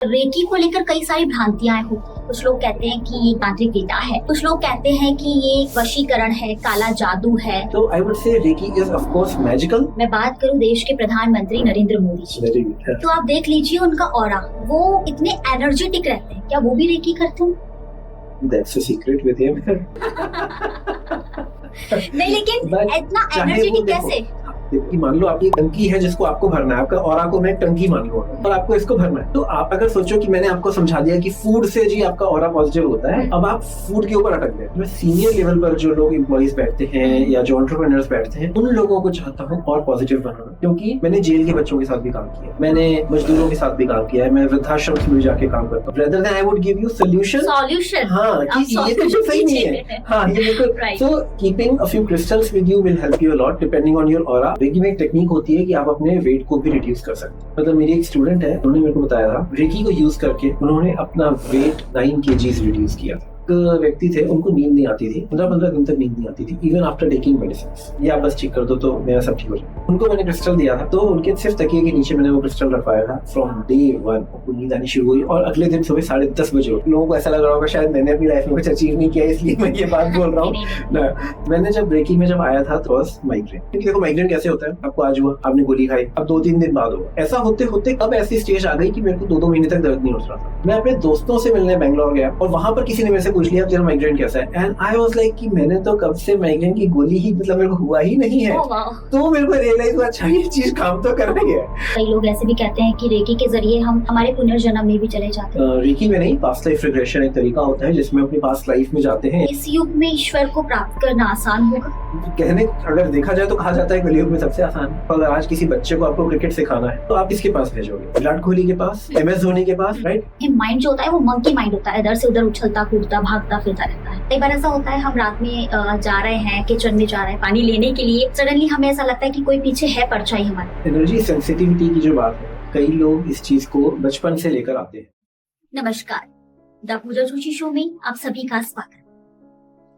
Recce को लेकर कई सारी भ्रांतियां हो। कुछ लोग कहते हैं कि ये तांत्रिक विद्या है, कुछ लोग कहते हैं कि ये वशीकरण है, काला जादू है। तो I would say reiki is of course magical. मैं बात करूं देश के प्रधानमंत्री नरेंद्र मोदी जी, तो आप देख लीजिए उनका ऑरा, वो इतने एनर्जेटिक रहते हैं, क्या वो भी रेकी करते हैं? That's a secret with him. नहीं, लेकिन इतना एनर्जेटिक कैसे? मान लो आपकी टंकी है जिसको आपको भरना है, आपका ऑरा को मैं टंकी मान लो और आपको इसको भरना है। तो आप अगर सोचो कि मैंने आपको समझा दिया कि फूड से जी आपका ऑरा पॉजिटिव होता है, अब आप फूड के ऊपर अटक गए। मैं सीनियर लेवल पर जो लोग एम्प्लॉइज बैठते हैं या जो एंटरप्रेन्योर्स बैठते हैं, उन लोगों को चाहता हूँ और पॉजिटिव बनाना, क्योंकि मैंने जेल के बच्चों के साथ भी काम किया, मैंने मजदूरों के साथ भी काम किया है, मैं वृद्धाश्रम में जाके काम करता हूँ। Rather than I would give you solution. हाँ, कि ये तो सही नहीं है। हाँ, ये बिल्कुल। So keeping a few crystals with you will help you a lot depending on your aura. Reiki में एक टेक्निक होती है कि आप अपने वेट को भी रिड्यूस कर सकते हैं। मतलब मेरी एक स्टूडेंट है, उन्होंने मेरे को बताया था रेकी को यूज करके उन्होंने अपना वेट 9 kgs रिड्यूस किया था। व्यक्ति थे, उनको नींद नहीं आती थी, 15-15 दिन तक नींद नहीं आती थी, इवन आफ्टर टेकिंग मेडिसिन। ये आप बस ठीक कर दो तो मेरा सब ठीक हो जाए। उनको मैंने क्रिस्टल दिया था, तो उनके सिर्फ तकिए के नीचे मैंने वो क्रिस्टल रखवाया था। फ्रॉम डे 1 उनको नींद आनी शुरू हुई और अगले दिन सुबह 10:30 बजे लोगों को ऐसा लग रहा होगा शायद मैंने अपनी लाइफ में कुछ अचीव नहीं किया, इसलिए मैं ये बात बोल रहा हूँ। मैंने जब रेकी में जब आया था तो माइग्रेन, क्योंकि देखो माइग्रेन कैसे होता है, आपको आज हुआ, आपने गोली खाई, अब 2-3 दिन बाद होगा। ऐसा होते होते अब ऐसी स्टेज आ गई कि मेरे को 2-2 महीने तक दर्द नहीं उठ रहा था। मैं अपने दोस्तों से मिलने बैंगलोर गया और वहां पर किसी ने मेरे से पूछ लिया तेरा माइग्रेन कैसा है, एंड आई वाज लाइक कि मैंने तो कब से माइग्रेन की गोली ही मतलब मेरे को हुआ ही नहीं है। तो मेरे को रियलाइज हुआ अच्छा ये चीज काम तो कर रही है। कई लोग ऐसे भी कहते हैं कि रेकी के जरिए हम हमारे पुनर्जन्म में भी चले जाते हैं। रेकी में नहीं, पास्ट लाइफ रिग्रेशन एक तरीका होता है जिसमें अपनी पास्ट लाइफ में जाते हैं। इस युग में ईश्वर को प्राप्त करना आसान होगा? कहने अगर देखा जाए तो कहा जाता है कलयुग में सबसे आसान। अगर आज किसी बच्चे को आपको क्रिकेट सिखाना है तो आप किसके पास भेजोगे? विराट कोहली के पास, MS धोनी के पास, राइट? ये माइंड जो होता है वो मंकी माइंड होता है, इधर से उधर उछलता कूदता भागता फिरता रहता है। कई बार ऐसा होता है हम रात में जा रहे हैं, किचन में जा रहे हैं पानी लेने के लिए, सडनली हमें ऐसा लगता है कि कोई पीछे है परछाई हमारे। एनर्जी सेंसिटिविटी की जो बात है, कई लोग इस चीज को बचपन से लेकर आते हैं। नमस्कार, द पूजा जोशी शो में आप सभी का स्वागत।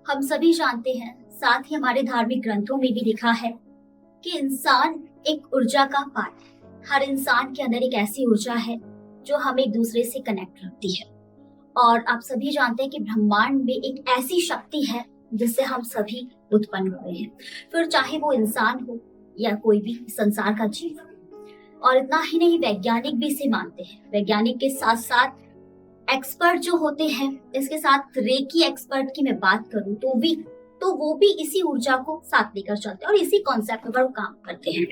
हम सभी जानते हैं, साथ ही हमारे धार्मिक ग्रंथों में भी लिखा है कि इंसान एक ऊर्जा का पार्ट है। हर इंसान के अंदर एक ऐसी ऊर्जा है जो हम एक दूसरे से कनेक्ट रखती है। और आप सभी जानते हैं कि ब्रह्मांड में एक ऐसी शक्ति है जिससे हम सभी उत्पन्न हुए हैं, फिर चाहे वो इंसान हो या कोई भी संसार का जीव हो। और इतना ही नहीं, वैज्ञानिक भी इसे मानते हैं। वैज्ञानिक के साथ साथ एक्सपर्ट जो होते हैं, इसके साथ रेकी एक्सपर्ट की मैं बात करूं तो वो भी इसी ऊर्जा को साथ लेकर चलते हैं और इसी कॉन्सेप्ट पर वो काम करते हैं।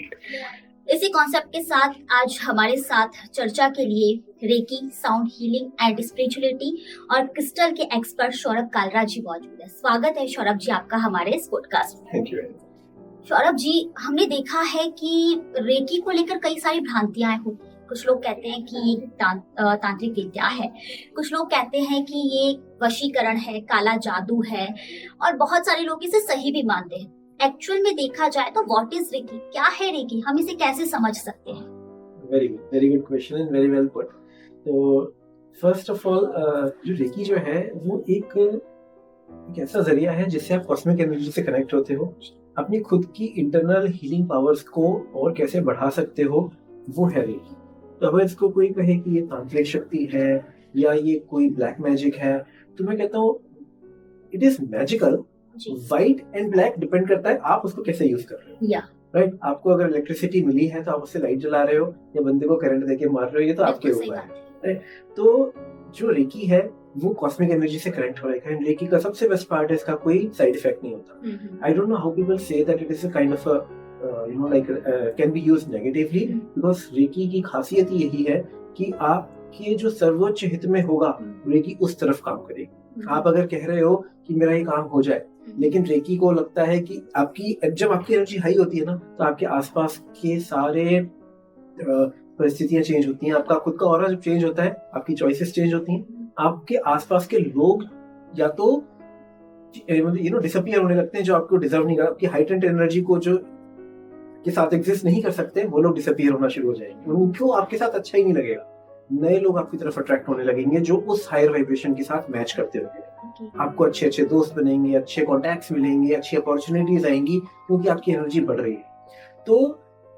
इसी कॉन्सेप्ट के साथ आज हमारे साथ चर्चा के लिए reiki, sound healing and spirituality और क्रिस्टल के एक्सपर्ट सौरभ कालरा जी मौजूद है। स्वागत है सौरभ जी आपका हमारे इस पॉडकास्ट में। Thank you. सौरभ जी, हमने देखा है कि रेकी को लेकर कई सारी भ्रांतियां हो। कुछ लोग कहते हैं कि ये तांत्रिक विद्या है, कुछ लोग कहते हैं कि ये वशीकरण है, काला जादू है, और बहुत सारे लोग इसे सही भी मानते हैं। एक्चुअल में देखा जाए तो व्हाट इज रेकी, क्या है रेकी, हम इसे कैसे समझ सकते हैं? Very good question and very well put. तो फर्स्ट ऑफ ऑल जो रेकी जो है वो एक ऐसा जरिया है जिससे आप कॉस्मिक एनर्जी से कनेक्ट होते हो, अपनी खुद की इंटरनल हीलिंग पावर्स को और कैसे बढ़ा सकते हो, वो है रेकी। तो अगर इसको कोई कहे कि ये तांत्रिक शक्ति है या ये कोई ब्लैक मैजिक है, तो मैं कहता हूँ it is magical. White and black depend करता है आप उसको कैसे यूज कर रहे हो। राइट, आपको अगर इलेक्ट्रिसिटी मिली है तो आप उससे लाइट जला रहे हो या बंदे को करंट देके मार रहे हो, ये तो आपके ऊपर है। तो जो रेकी है वो कॉस्मिक एनर्जी से कनेक्ट हो रहा है। रेकी का सबसे बेस्ट पार्ट है इसका कोई साइड इफेक्ट नहीं होता। I don't know how people say that it is a kind of can be used negatively, because reiki की खासियत यही है कि आपके जो सर्वोच्च हित में होगा रेकी उस तरफ काम करेगी। आप अगर कह रहे हो कि मेरा ये काम हो जाए, लेकिन रेकी को लगता है कि जब आपकी एनर्जी हाई होती है ना, तो आपके आसपास के सारे परिस्थितियां चेंज होती हैं। आपका खुद का ऑरा जब चेंज होता है, आपकी चॉइसेस चेंज होती हैं, आपके आसपास के लोग या तो डिसअपियर होने लगते हैं जो आपको डिजर्व नहीं कर, आपकी हाइटेंड एनर्जी को जो के साथ एग्जिस्ट नहीं कर सकते, वो लोग डिसअपियर होना शुरू हो जाएंगे। उनको आपके साथ अच्छा ही नहीं लगेगा। नए लोग आपकी तरफ अट्रैक्ट होने लगेंगे जो उस हायर वाइब्रेशन के साथ मैच करते होंगे। आपको अच्छे अच्छे दोस्त बनेंगे, अच्छे कॉन्टैक्ट्स मिलेंगे, अच्छी अपॉर्चुनिटीज आएंगी, क्योंकि आपकी एनर्जी बढ़ रही है। तो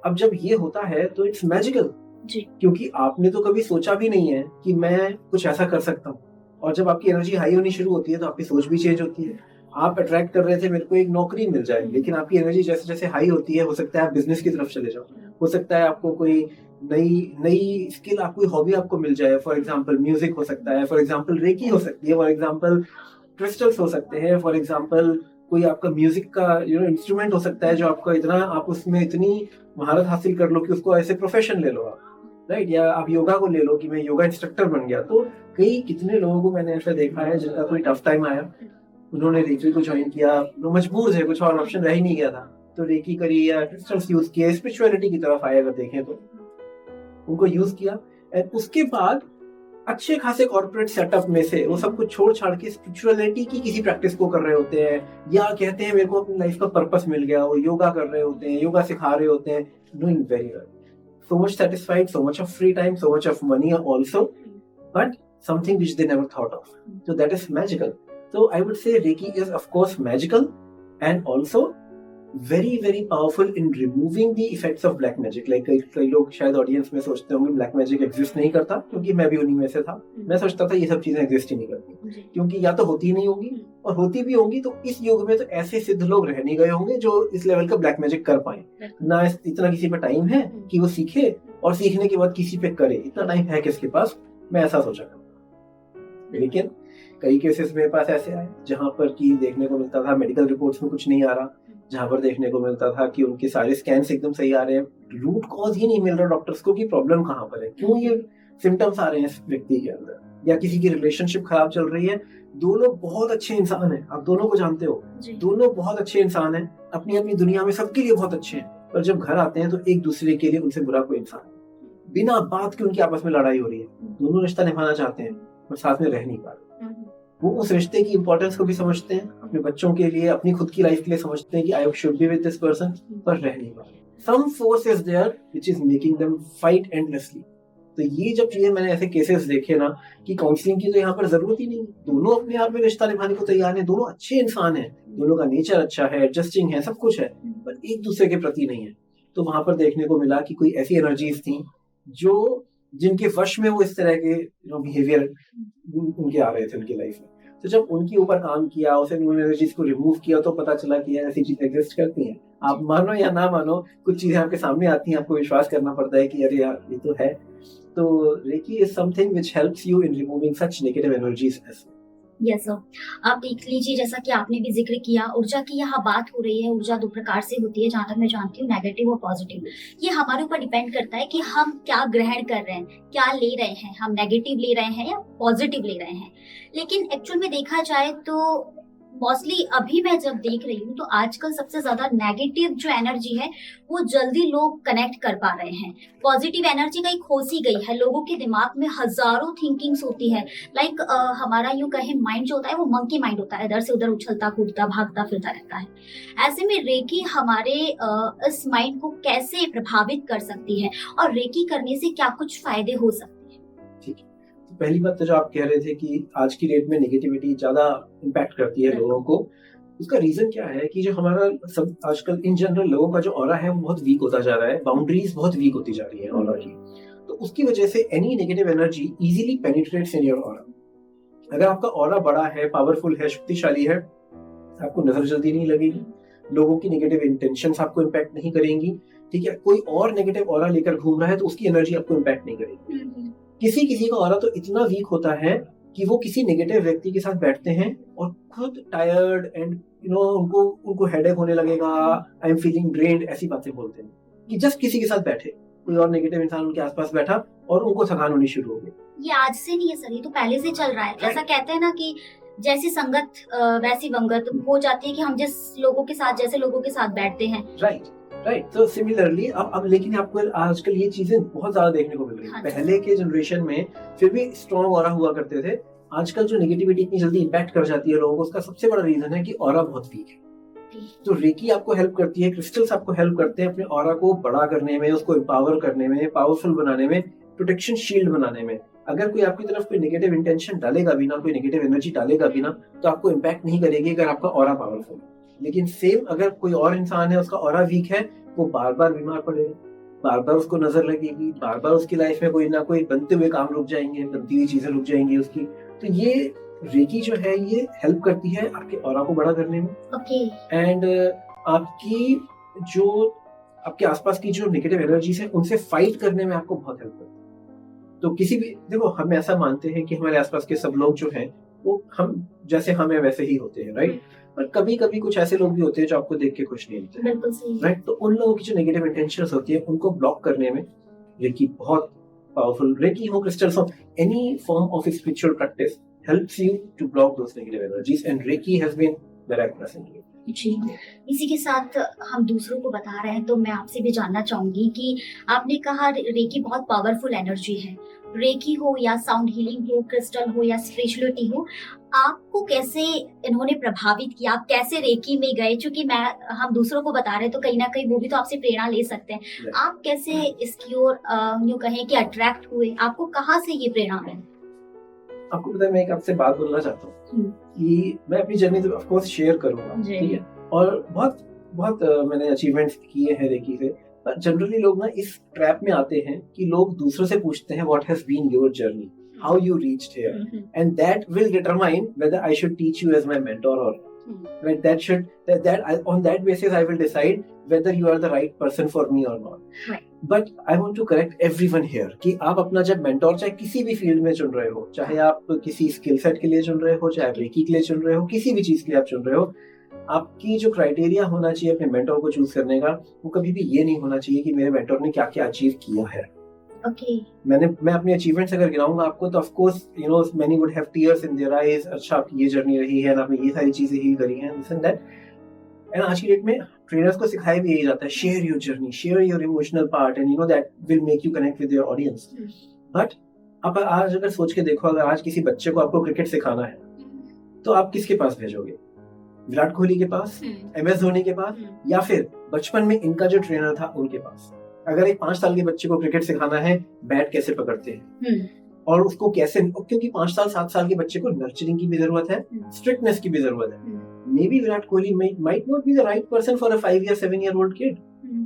अब जब ये होता है तो इट्स मैजिकल, जी। क्योंकि आपने तो कभी सोचा भी नहीं है कि मैं कुछ ऐसा कर सकता हूँ। और जब आपकी एनर्जी हाई होनी शुरू होती है तो आपकी सोच भी चेंज होती है। आप अट्रैक्ट कर रहे थे मेरे को एक नौकरी मिल जाए, लेकिन आपकी एनर्जी जैसे जैसे हाई होती है, हो सकता है आप बिजनेस की तरफ चले जाओ, हो सकता है आपको कोई नई नई स्किल, आप कोई हॉबी आपको मिल जाए। फॉर एग्जाम्पल म्यूजिक हो सकता है, फॉर एग्जाम्पल रेकी हो सकती है, फॉर एग्जाम्पल क्रिस्टल्स हो सकते हैं, फॉर एग्जाम्पल कोई आपका म्यूजिक का इंस्ट्रूमेंट हो सकता है जो आपका इतना, आप उसमें इतनी महारत हासिल कर लो कि उसको ऐसे प्रोफेशन ले लो आप, राइट। या आप योगा को ले लो कि मैं योगा इंस्ट्रक्टर बन गया। तो कई कितने लोगों को मैंने ऐसा देखा है जिनका कोई टफ टाइम आया, उन्होंने रेकी को ज्वाइन किया, वो मजबूर थे, कुछ और ऑप्शन रह ही नहीं गया था, तो रेकी करी या क्रिस्टल्स यूज किए, स्पिरिचुअलिटी की तरफ आए अगर देखें तो उनको यूज किया। एंड उसके बाद अच्छे खासे कॉर्पोरेट सेटअप में से वो सब कुछ छोड़ छाड़ के स्पिरिचुअलिटी की किसी प्रैक्टिस को कर रहे होते हैं, या कहते हैं मेरे को अपनी लाइफ का पर्पस मिल गया, वो योगा कर रहे होते हैं, योगा सिखा रहे होते हैं, doing very well, so much satisfied, so much of free time, so much of money also, but something which they never thought of. So that is magical. So I would say Reiki is of course magical and also very very powerful in removing the effects of black magic. Like कई लोग शायद audience में सोचते होंगे black magic exist नहीं करता, क्योंकि मैं भी उन्हीं में से था। मैं सोचता था ये सब चीजें एग्जिस्ट ही नहीं करती, क्योंकि या तो होती ही नहीं होगी, और होती भी होंगी तो इस युग में तो ऐसे सिद्ध लोग रह नहीं गए होंगे जो इस लेवल का ब्लैक मैजिक कर पाए। ना इतना किसी पे टाइम है कि वो सीखे, और सीखने के बाद किसी पे करे, इतना टाइम है किसके पास, मैं ऐसा सोचा करता। लेकिन कई केसेस मेरे पास ऐसे आए जहां पर कि देखने को मिलता था मेडिकल रिपोर्ट्स में कुछ नहीं आ रहा, जहां पर देखने को मिलता था कि उनके सारे स्कैन्स एकदम सही आ रहे हैं, रूट कॉज ही नहीं मिल रहा डॉक्टर्स को कि प्रॉब्लम कहां पर है, क्यों ये सिम्टम्स आ रहे हैं इस व्यक्ति के अंदर, या किसी की रिलेशनशिप खराब चल रही है। दोनों बहुत अच्छे इंसान हैं, आप दोनों को जानते हो, दोनों बहुत अच्छे इंसान हैं, अपनी अपनी दुनिया में सबके लिए बहुत अच्छे हैं, पर जब घर आते हैं तो एक दूसरे के लिए उनसे बुरा कोई इंसान, बिना बात के उनकी आपस में लड़ाई हो रही है, दोनों रिश्ता निभाना चाहते हैं पर साथ में रह नहीं पा रहे। वो उस रिश्ते की इंपॉर्टेंस को भी समझते हैं, अपने बच्चों के लिए, अपनी खुद की लाइफ के लिए समझते हैं कि I should be with this person, पर रह नहीं पा रहे। Some force is there which is making them fight endlessly. तो ये जब चीजें मैंने ऐसे केसेस देखे ना कि काउंसलिंग की तो यहाँ पर जरूरत ही नहीं, दोनों अपने आप में रिश्ता निभाने को तैयार हैं, दोनों अच्छे इंसान हैं, दोनों का नेचर अच्छा है, एडजस्टिंग है, सब कुछ है, पर एक दूसरे के प्रति नहीं है। तो वहां पर देखने को मिला कि कोई ऐसी एनर्जीज थी जो जिनके वश में वो इस तरह के बिहेवियर उनके आ रहे थे उनकी लाइफ में। तो जब उनके ऊपर काम किया, उसे उन एनर्जीज को रिमूव किया, तो पता चला कि यार ऐसी चीजें एग्जिस्ट करती हैं। आप मानो या ना मानो, कुछ चीजें आपके सामने आती हैं, आपको विश्वास करना पड़ता है कि अरे यार ये तो है। तो reiki is something which helps you in removing such negative energies as. Yes sir, आप देख लीजिए, जैसा कि आपने भी जिक्र किया, ऊर्जा की यहाँ बात हो रही है। ऊर्जा दो प्रकार से होती है, जहाँ तक मैं जानती हूँ, नेगेटिव और पॉजिटिव। ये हमारे ऊपर डिपेंड करता है कि हम क्या ग्रहण कर रहे हैं, क्या ले रहे हैं, हम नेगेटिव ले रहे हैं या पॉजिटिव ले रहे हैं। लेकिन एक्चुअल में देखा जाए तो मोस्टली अभी मैं जब देख रही हूँ तो आजकल सबसे ज्यादा नेगेटिव जो एनर्जी है वो जल्दी लोग कनेक्ट कर पा रहे हैं। पॉजिटिव एनर्जी कहीं खो सी गई है, लोगों के दिमाग में हजारों थिंकिंग्स होती है। लाइक हमारा यूं कहे माइंड जो होता है वो मंकी माइंड होता है, इधर से उधर उछलता कूदता भागता फिरता रहता है। ऐसे में रेकी हमारे इस माइंड को कैसे प्रभावित कर सकती है और रेकी करने से क्या कुछ फायदे हो सकते हैं? ठीक है, तो पहली बात तो जो आप कह रहे थे कि आज की डेट में नेगेटिविटी ज्यादा इम्पैक्ट करती है लोगों को, उसका रीजन क्या है कि जो हमारा सब आजकल इन जनरल लोगों का जो ऑरा है वो बहुत वीक होता जा रहा है, बाउंड्रीज बहुत वीक होती जा रही है ऑरा की। तो उसकी वजह से any negative energy easily penetrates in your aura. अगर आपका ऑरा बड़ा है, पावरफुल है, शक्तिशाली है, आपको नजर जल्दी नहीं लगेगी, लोगों की नेगेटिव इंटेंशंस आपको इम्पैक्ट नहीं करेंगी। ठीक है, कोई और नेगेटिव ऑरा लेकर घूम रहा है तो उसकी एनर्जी आपको इम्पैक्ट नहीं करेगी। किसी किसी का ऑरा तो इतना वीक होता है कि वो किसी नेगेटिव व्यक्ति के साथ बैठते हैं और खुद टायर्ड एंड उनको हेडेक होने लगेगा, आई एम फीलिंग ड्रेन्ड, ऐसी बातें बोलते हैं कि जस्ट किसी के साथ बैठे, कोई और नेगेटिव इंसान उनके आसपास बैठा और उनको थकान होनी शुरू हो गई। ये आज से नहीं है सर, ये तो पहले से चल रहा है। ऐसा कहते हैं ना कि जैसी संगत वैसी वंगत हो जाती है, कि हम जैसे लोगों के साथ बैठते हैं। राइट। तो सिमिलरली अब लेकिन आपको आजकल ये चीजें बहुत ज्यादा देखने को मिल रही है। पहले के जनरेशन में फिर भी स्ट्रॉन्ग ऑरा हुआ करते थे, आजकल जो नेगेटिविटी इतनी जल्दी इम्पैक्ट कर जाती है लोगों को, उसका सबसे बड़ा रीजन है कि ऑरा बहुत वीक है। तो रेकी आपको हेल्प करती है, क्रिस्टल्स आपको हेल्प करते हैं अपने ऑरा को बड़ा करने में, उसको एम्पावर करने में, पावरफुल बनाने में, प्रोटेक्शन शील्ड बनाने में। अगर कोई आपकी तरफ कोई नेगेटिव इंटेंशन डालेगा भी ना, कोई नेगेटिव एनर्जी डालेगा भी ना, तो आपको इम्पैक्ट नहीं करेगी अगर आपका ऑरा पावरफुल है। लेकिन सेम अगर कोई और इंसान है, उसका ऑरा वीक है, वो बार बार बीमार पड़ेगा, बार बार उसको नजर लगेगी, बार बार उसकी लाइफ में कोई ना कोई बनते हुए काम रुक जाएंगे, बनती हुई चीजें रुक जाएंगी उसकी। तो ये रेकी जो है ये हेल्प करती है आपके ऑरा को बड़ा करने में। ओके। एंड आपकी जो आपके आसपास की जो नेगेटिव एनर्जीज है उनसे फाइट करने में आपको बहुत हेल्प करती है। तो किसी भी देखो, हम ऐसा मानते हैं कि हमारे आसपास के सब लोग जो हैं वो हम जैसे हम हैं वैसे ही होते हैं, राइट? पर कभी कभी कुछ ऐसे लोग भी होते हैं जो आपको देख के खुश नहीं होते, बिल्कुल सही। राइट? तो उन लोगों की जो नेगेटिव इंटेंशंस होती है उनको ब्लॉक करने में रेकी बहुत पावरफुल, रेकी हो, क्रिस्टल्स हो, any form of spiritual practice helps you to block those negative energies, and Reiki has been the right person to do. जी, इसी के साथ हम दूसरों को बता रहे हैं तो मैं आपसे भी जानना चाहूंगी कि आपने कहा रेकी बहुत पावरफुल एनर्जी है। रेकी हो या साउंड हीलिंग हो, क्रिस्टल हो या स्पिरिचुअलिटी हो, आपको कैसे इन्होंने प्रभावित किया? आप कैसे रेकी में गए? क्योंकि हम दूसरों को बता रहे हैं तो कहीं ना कहीं वो भी तो आपसे प्रेरणा ले सकते हैं। आप कैसे इसकी ओर यूं कहें कि अट्रैक्ट हुए? आपको कहाँ से ये प्रेरणा मिली? आपको पता है, मैं एक आपसे बात बोलना चाहता हूँ कि मैं अपनी जर्नी तो ऑफ कोर्स शेयर करूंगा, ठीक है? और बहुत बहुत मैंने अचीवमेंट्स किए हैं रेकी से। पर जनरली लोग ना इस ट्रैप में आते हैं कि लोग दूसरों से पूछते हैं what has been your journey, how you reached here, and that will determine whether I should teach you as my mentor और right, on that basis I will decide whether you are the right person for me or not. Right. But I want to correct everyone here कि आप अपना जब mentor चाहे किसी भी field में चुन रहे हो, चाहे आप किसी स्किल सेट के लिए चुन रहे हो, चाहे आप रेकी के लिए चुन रहे हो, किसी भी चीज के लिए आप चुन रहे हो, आपकी जो क्राइटेरिया होना चाहिए अपने मेंटोर को चूज करने का, वो कभी भी ये नहीं होना चाहिए कि मेरे मेंटोर ने क्या क्या अचीव किया है। Okay. मैं अपने अचीवमेंट्स अगर गिनाऊंगा आपको तो of course you know many would have tears in their eyes. अच्छा, आपकी ये जर्नी रही है, आपने ये सारी चीजें हील करी हैं, दिस एंड दैट। एंड आज की डेट में ट्रेनर्स को सिखाया भी यही जाता है, share your journey, share your emotional part, and you know that will make you connect with your audience. But आप आज अगर सोच के देखो, अगर आज किसी बच्चे को आपको क्रिकेट सिखाना है तो आप किसके पास भेजोगे? विराट कोहली के पास, MS धोनी के पास, या फिर बचपन में इनका जो ट्रेनर था उनके पास? अगर एक 5 साल के बच्चे को क्रिकेट सिखाना है, बैट कैसे पकड़ते हैं और उसको कैसे, क्योंकि 5 साल 7 साल के बच्चे को नर्चरिंग की भी जरूरत है, स्ट्रिक्टनेस की भी जरूरत है। May be Virat Kohli might not be the right person for a 5 या 7 ईयर ओल्ड किड,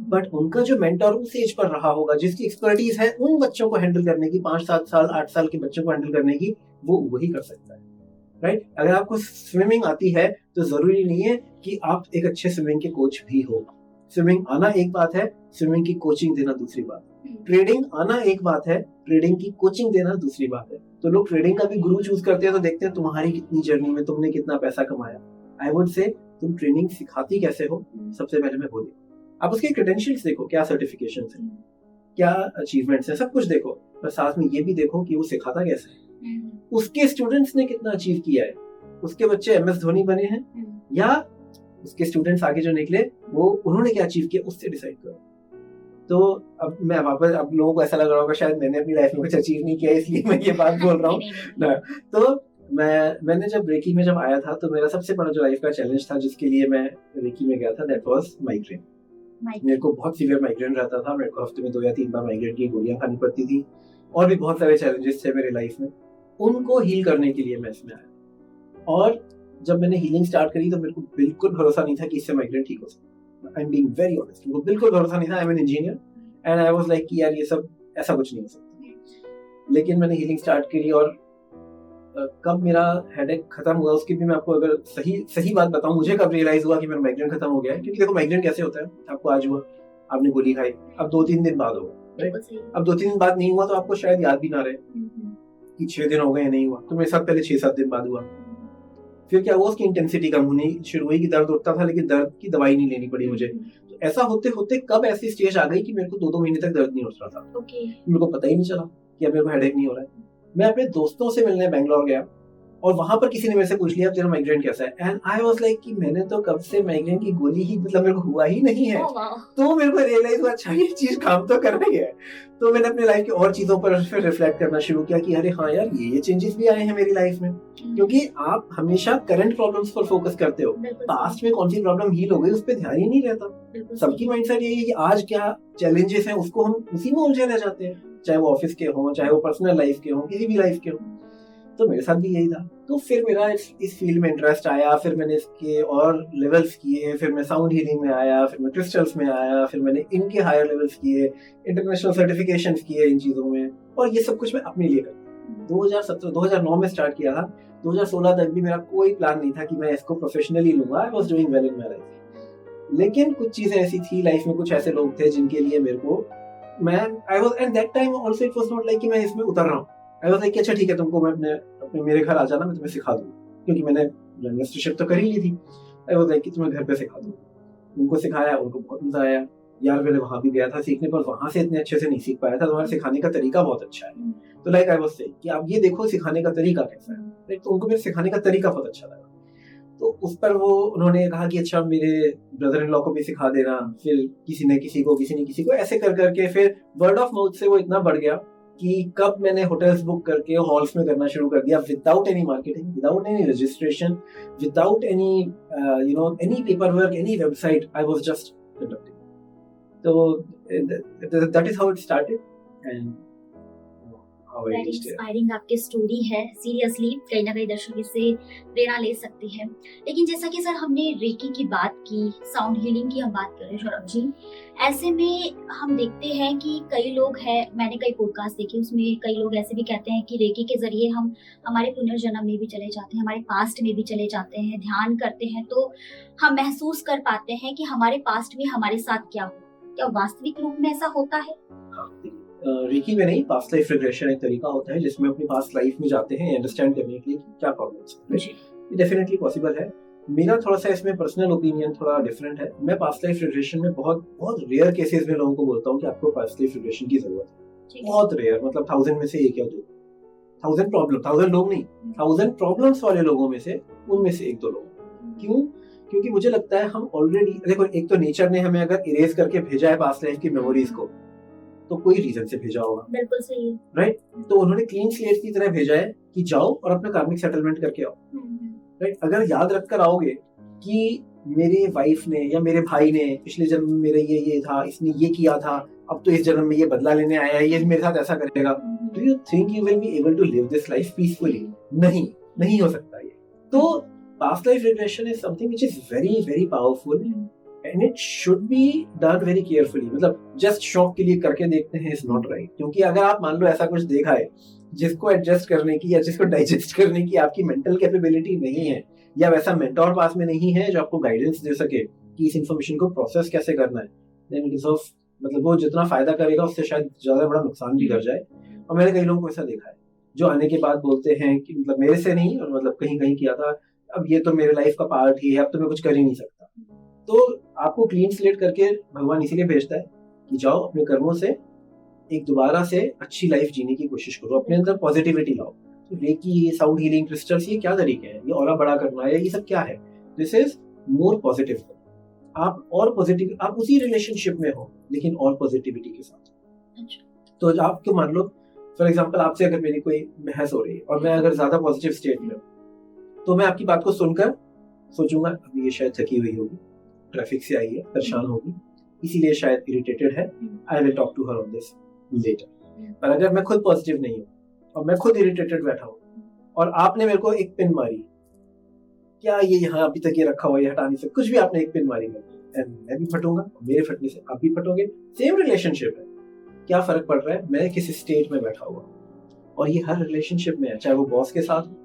बट उनका जो मेंटर उस एज पर रहा होगा, जिसकी एक्सपर्टीज है उन बच्चों को हैंडल करने की, 5-7 साल 8 साल के बच्चों को हैंडल करने की, वो वही कर सकता है, राइट? अगर आपको स्विमिंग आती है तो जरूरी नहीं है कि आप एक अच्छे स्विमिंग के कोच भी हो। स्विमिंग आना एक बात है, स्विमिंग की कोचिंग देना दूसरी बात है। ट्रेडिंग आना एक बात है, ट्रेडिंग की कोचिंग देना दूसरी बात है। तो लोग ट्रेडिंग का भी गुरु चूज करते हैं तो देखते हैं तुम्हारी कितनी जर्नी में तुमने कितना पैसा कमाया। आई वुड से तुम ट्रेनिंग सिखाती कैसे हो, सबसे पहले मैं वो देखो। आप उसके क्रेडेंशियल्स देखो, क्या सर्टिफिकेशंस हैं, क्या अचीवमेंट्स हैं, सब कुछ देखो, पर साथ में ये भी देखो कि वो सिखाता कैसे है, उसके स्टूडेंट्स ने कितना अचीव किया है, उसके बच्चे MS धोनी बने हैं या उसके स्टूडेंट्स आगे जो निकले वो उन्होंने क्या अचीव किया, उससे डिसाइड करो। तो अब मैं वापस, अब लोगों को ऐसा लग रहा होगा शायद मैंने अपनी लाइफ में कुछ अचीव नहीं किया इसलिए मैं ये बात बोल रहा हूँ ना। तो मैंने जब रेकी में जब आया था तो मेरा सबसे बड़ा जो लाइफ का चैलेंज था जिसके लिए मैं रेकी में गया था, दैट वाज माइग्रेन। मेरे को बहुत सीवियर माइग्रेन रहता था, मेरे को हफ्ते में 2 या 3 बार माइग्रेन की गोलियां खानी पड़ती थी, और भी बहुत सारे चैलेंजेस थे मेरी लाइफ में। उनको हील करने के लिए मैं इसमें आया, और जब मैंने हीलिंग स्टार्ट करी तो मेरे को बिल्कुल भरोसा नहीं था कि इससे माइग्रेन ठीक हो सकता। I am being very honest, मेरे को बिल्कुल भरोसा नहीं था। I am an engineer and I was like कि यार ये सब ऐसा कुछ नहीं हो सकता। लेकिन मैंने हीलिंग स्टार्ट करी, और कब मेरा हेडेक खत्म हुआ उसकी भी मैं आपको अगर सही बात बताऊं, मुझे कब रियलाइज हुआ कि मेरा माइग्रेन खत्म हो गया है। क्योंकि देखो माइग्रेन कैसे होता है, आपको आज हुआ, आपने गोली खाई, अब 2-3 दिन बाद होगा, राइट? अब 2-3 दिन बाद नहीं हुआ तो आपको शायद याद भी ना रहे कि 6 दिन हो गए नहीं हुआ, तो मेरे साथ पहले 6-7 दिन बाद हुआ। फिर क्या हुआ, उसकी इंटेंसिटी कम होनी शुरू हुई कि दर्द उठता था लेकिन दर्द की दवाई नहीं लेनी पड़ी मुझे। तो ऐसा होते होते कब ऐसी स्टेज आ गई कि मेरे को 2-2 महीने तक दर्द नहीं उठ रहा था। मेरे को पता ही नहीं चला कि अब मेरे को हेडेक नहीं हो रहा है। मैं अपने दोस्तों से मिलने बैंगलोर गया और वहां पर किसी ने मेरे से पूछ लिया तेरा माइग्रेन कैसा है, एंड आई वाज लाइक कि मैंने तो कब से माइग्रेन की गोली ही, मतलब मेरे को हुआ ही नहीं है। तो मेरे को रियलाइज हुआ अच्छा ये चीज काम तो कर रही है। तो मैंने अपनी लाइफ की और चीजों पर फिर रिफ्लेक्ट करना शुरू किया कि अरे हाँ यार ये चेंजेस भी आए हैं मेरी लाइफ में। क्योंकि आप हमेशा करंट प्रॉब्लम्स पर फोकस करते हो, पास्ट में कौन सी प्रॉब्लम हील हो गई उस पर ध्यान ही नहीं रहता। सबकी माइंडसेट यही है कि आज क्या चैलेंजेस हैं उसको हम उसी में उलझे रह जाते हैं, चाहे वो ऑफिस के हो, चाहे वो पर्सनल लाइफ के हो, किसी भी लाइफ के हो। तो मेरे साथ भी यही था। तो फिर मेरा इस फील्ड में इंटरेस्ट आया, फिर मैंने इसके और लेवल्स किए, फिर मैं साउंड हीलिंग में आया, फिर मैं क्रिस्टल्स में आया, फिर मैंने इनके हायर लेवल्स किए, इंटरनेशनल सर्टिफिकेशंस किए इन चीज़ों में, और ये सब कुछ मैं अपने लिए करता। 2009 में स्टार्ट किया था। 2016 तक भी मेरा कोई प्लान नहीं था कि मैं इसको प्रोफेशनली लूंगा। I was doing well in my life. लेकिन कुछ चीजें ऐसी थी लाइफ में, कुछ ऐसे लोग थे जिनके लिए मेरे को I was at that time also it was not like कि मैं इसमें उतर रहा हूँ। आई वाज लाइक अच्छा ठीक है, तुमको मैं अपने मेरे घर आ जाना, मैं तुम्हें सिखा दूंगा, क्योंकि मैंने मास्टरशिप तो कर ही ली थी। आई वाज लाइक कि तुम्हें घर पे सिखा दूँ। उनको सिखाया, उनको बहुत मजा आया। यार मैंने वहां भी गया था सीखने, पर वहां से इतने अच्छे से नहीं सीख पाया था। तुम्हारा सिखाने का तरीका बहुत अच्छा है। तो लाइक आई वाज सेइंग कि आप ये देखो सिखाने का तरीका कैसा है। तो उनको मेरे सिखाने का तरीका बहुत अच्छा लगा। तो उस पर वो उन्होंने कहा कि अच्छा मेरे ब्रदर इन लॉ को भी सिखा देना। फिर किसी ने किसी को ऐसे कर करके फिर वर्ड ऑफ माउथ से वो इतना बढ़ गया कि कब मैंने होटल्स बुक करके हॉल्स में करना शुरू कर दिया, without any marketing, without any registration, without any any paper work, any website. I was just conducting. तो that is how it started and very inspiring आपकी स्टोरी है। सीरियसली कहीं ना कहीं दर्शक इससे प्रेरणा ले सकते हैं। लेकिन जैसा कि सर हमने रेकी की बात की, साउंड हीलिंग की हम बात करें सौरभ जी, ऐसे में हम देखते हैं कि कई लोग हैं, मैंने कई पॉडकास्ट देखे, उसमें कई लोग ऐसे भी कहते हैं कि रेकी के जरिए हम हमारे पुनर्जन्म में भी चले जाते हैं, हमारे पास्ट में भी चले जाते हैं। ध्यान करते हैं तो हम महसूस कर पाते हैं कि हमारे पास्ट में हमारे साथ क्या हुआ। क्या वास्तविक रूप में ऐसा होता है? रेकी में नहीं, पास्ट लाइफ रिग्रेशन एक तरीका होता है जिसमें अपनी पास्ट लाइफ में जाते हैं अंडरस्टैंड करने के लिए कि क्या प्रॉब्लम्स हैं। ये डेफिनेटली पॉसिबल है। मेरा थोड़ा सा इसमें पर्सनल ओपिनियन थोड़ा डिफरेंट है। मैं पास्ट लाइफ रिग्रेशन में बहुत बहुत रेयर केसेस में लोगों को बोलता हूँ कि आपको पास्ट लाइफ रिग्रेशन की जरूरत है। बहुत रेयर, मतलब 1000 में से एक या दो। 1000 लोग नहीं, 1000 प्रॉब्लम्स वाले लोगों में से उनमें से एक दो लोग। क्यों? क्योंकि मुझे लगता है हम ऑलरेडी, देखो एक तो नेचर ने हमें अगर इरेज करके भेजा है पास्ट लाइफ की मेमोरीज को, तो कोई रीजन से भेजा होगा। बिल्कुल सही है, राइट। तो उन्होंने क्लीन स्लेट की तरह भेजा है कि जाओ और अपना कार्मिक सेटलमेंट करके आओ। राइट। अगर याद रखकर आओगे कि मेरे वाइफ ने या मेरे भाई ने पिछले जन्म में मेरे ये था, इसने ये किया था, अब तो इस जन्म में ये बदला लेने आया है, ये मेरे साथ ऐसा करेगा, do you think you will be able to live this life peacefully? नहीं हो सकता ये। तो past life regression is something which is very very powerful and it should be done very carefully. मतलब just शौक के लिए करके देखते हैं is not right, क्योंकि अगर आप मान लो ऐसा कुछ देखा है जिसको एडजस्ट करने की या जिसको डाइजेस्ट करने की आपकी मेंटल कैपेबिलिटी नहीं है, या वैसा मेंटोर पास में नहीं है जो आपको गाइडेंस दे सके कि इस इंफॉर्मेशन को प्रोसेस कैसे करना है, then it is of, मतलब वो जितना फायदा करेगा उससे शायद ज्यादा बड़ा नुकसान भी कर जाए। और मैंने कई लोगों को ऐसा देखा है जो आने के बाद बोलते हैं कि मतलब मेरे से नहीं, और मतलब कहीं किया था, अब ये तो मेरे लाइफ का पार्ट ही है, अब तो मैं कुछ कर ही नहीं सकता। तो आपको क्लीन स्लेट करके भगवान इसीलिए भेजता है कि जाओ अपने कर्मों से एक दोबारा से अच्छी लाइफ जीने की कोशिश करो, अपने अंदर पॉजिटिविटी लाओ। तो रेकी, साउंड हीलिंग, क्रिस्टल्स, ये क्या तरीके हैं? ये ऑरा बड़ा करना है, ये सब क्या है? This is more positive. आप और पॉजिटिव, आप उसी रिलेशनशिप में हो लेकिन और पॉजिटिविटी के साथ। तो आपको मान लो फॉर एग्जाम्पल आपसे अगर मेरी कोई बहस हो रही है और मैं अगर ज्यादा पॉजिटिव स्टेट में हूँ, तो मैं आपकी बात को सुनकर सोचूंगा अभी ये शायद थकी हुई होगी, ट्रैफिक से आई है, परेशान होगी, इसीलिए शायद इरिटेटेड है, I will talk to her on this later. पर अगर मैं खुद पॉजिटिव नहीं हूँ और मैं खुद इरिटेटेड बैठा हूँ और आपने मेरे को एक पिन मारी, क्या ये यहाँ अभी तक ये रखा हुआ है, हटाने से कुछ भी, आपने एक पिन मारी मैं भी फटूंगा, मेरे फटने से आप भी फटोगे। सेम रिलेशनशिप है, क्या फर्क पड़ रहा है मैं किस स्टेट में बैठा हुआ। और ये हर रिलेशनशिप में है, चाहे वो बॉस के साथ हो,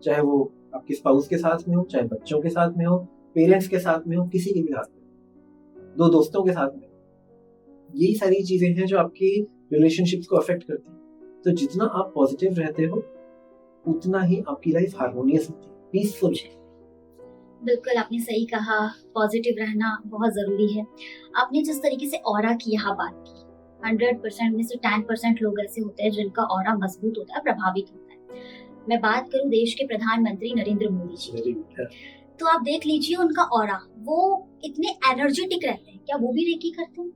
चाहे वो आपके स्पाउस के साथ में हो, चाहे बच्चों के साथ में हो, पेरेंट्स के साथ में हो, किसी के भी साथ में, दो दोस्तों के साथ में हो। यही सारी चीजें हैं जो आपकी रिलेशनशिप्स को अफेक्ट करती हैं। तो जितना आप पॉजिटिव रहते हो उतना ही आपकी लाइफ हार्मोनियस होती है, पीसफुल है। बिल्कुल आपने सही कहा, पॉजिटिव रहना बहुत जरूरी है। आपने जिस तरीके से ऑरा की यहाँ बात की, 100% में से 10% लोग ऐसे होते हैं जिनका ऑरा मजबूत होता है, प्रभावित होता है। मैं बात करूं देश के प्रधानमंत्री नरेंद्र मोदी जी, तो आप देख लीजिए उनका ऑरा, वो इतने एनर्जेटिक रहते हैं। क्या वो भी रेकी करते हैं?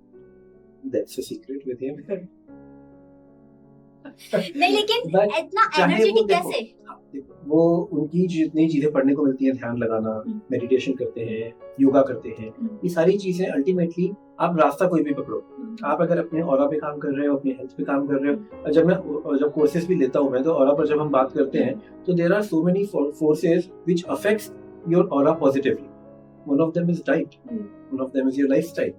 That's a secret with him. नहीं, लेकिन इतना एनर्जेटिक कैसे? वो उनकी जितनी चीजें पढ़ने को मिलती हैं, ध्यान लगाना, मेडिटेशन करते हैं, योगा करते हैं, ये सारी चीजें अल्टीमेटली आप रास्ता कोई भी पकड़ो, आप अगर अपने ऑरा पे काम कर रहे हो, अपनी हेल्थ पे काम कर रहे हो, जब कोर्सेज भी लेता हूँ मैं, तो ऑरा पर जब हम बात करते हैं तो there are so many forces which affects your aura positively. One of them is diet, one of them is your lifestyle,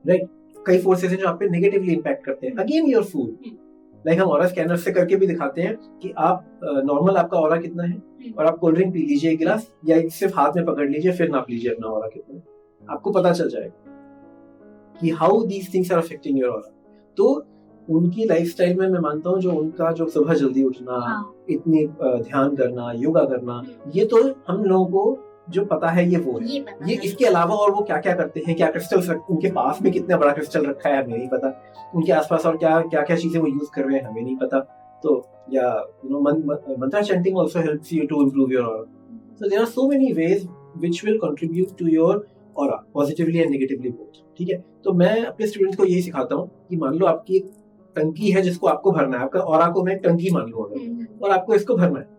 right. कई फोर्सेज हैं जो आप पे नेगेटिवली इंपैक्ट करते हैं. अगेन योर फूड, लाइक हम ऑरा स्कैनर से करके भी दिखाते हैं कि आप नॉर्मल आपका ऑरा कितना है, और आप कोल्ड ड्रिंक पी लीजिए एक गिलास, या सिर्फ हाथ में पकड़ लीजिए, फिर नाप लीजिए अपना ऑरा कितना है. आपको पता चल जाएगा कि how these things are affecting your aura. तो उनकी लाइफस्टाइल में मैं मानता हूँ जो उनका जो सुबह जल्दी उठना, इतनी ध्यान करना, योगा करना, ये तो हम लोगों को जो पता है ये वो है. ये इसके अलावा और वो क्या क्या करते हैं, क्या क्रिस्टल्स उनके पास में कितना बड़ा क्रिस्टल रखा है हमें नहीं पता, उनके आसपास और क्या क्या क्या चीजें वो यूज कर रहे हैं हमें नहीं पता. तो या mantra chanting also helps you to improve your aura. So there are so many ways which will contribute to your aura positively and negatively both. ठीक है, तो मैं अपने स्टूडेंट्स को यही सिखाता हूँ कि मान लो आपकी एक टंकी है जिसको आपको भरना है, आपका ऑरा को मैं टंकी मान लूँ और आपको इसको भरना है.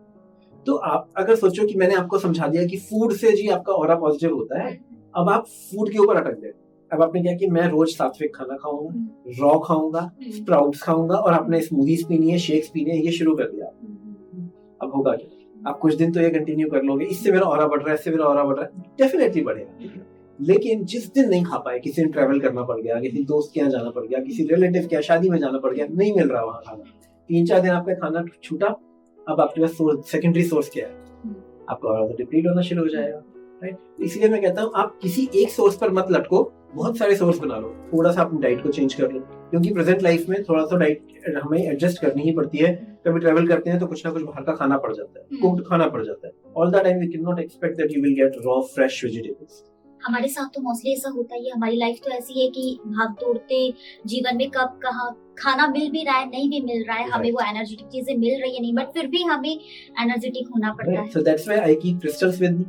तो आप अगर सोचो कि मैंने आपको समझा दिया कि फूड से जी आपका ऑरा पॉजिटिव होता है, अब आप फूड के ऊपर अटक गए. अब आपने क्या कि मैं रोज सात्विक खाना खाऊंगा, रॉ खाऊंगा, स्प्राउट्स खाऊंगा, और आपने स्मूदीज पीनी है, शेक्स पीने हैं, ये शुरू कर दिया. अब होगा क्या? आप कुछ दिन तो ये कंटिन्यू कर लोगे, इससे मेरा ऑरा बढ़ रहा है, इससे मेरा ऑरा बढ़ रहा है, डेफिनेटली बढ़ेगा. लेकिन जिस दिन नहीं खा पाए, किसी दिन ट्रैवल करना पड़ गया, किसी दोस्त के यहाँ जाना पड़ गया, किसी रिलेटिव के यहाँ शादी में जाना पड़ गया, नहीं मिल रहा वहां खाना, 3-4 दिन आपका खाना छूटा, अब आपके पास सेकेंडरी सोर्स क्या है? आपका ऑरा तो डिप्लीट होना शुरू हो जाएगा, राइट. इसलिए मैं कहता हूँ आप किसी एक सोर्स पर मत लटको, बहुत सारे सोर्स बना लो. थोड़ा सा अपनी डाइट को चेंज कर लो, क्योंकि प्रेजेंट लाइफ में थोड़ा सा डाइट हमें एडजस्ट करनी ही पड़ती है. कभी ट्रैवल करते हैं तो कुछ ना कुछ बाहर का खाना पड़ जाता है, कुक्ड खाना पड़ जाता है. All the time we can not expect that you will get raw fresh vegetables. हमारे साथ तो मोस्टली ऐसा होता ही है. हमारी लाइफ तो ऐसी है कि भाग दौड़ते जीवन में कब कहाँ खाना मिल भी रहा है, नहीं भी मिल रहा है, हमें वो एनर्जेटिक चीजें मिल रही है नहीं, बट फिर भी हमें एनर्जेटिक होना पड़ता है. So that's why I keep crystals with me.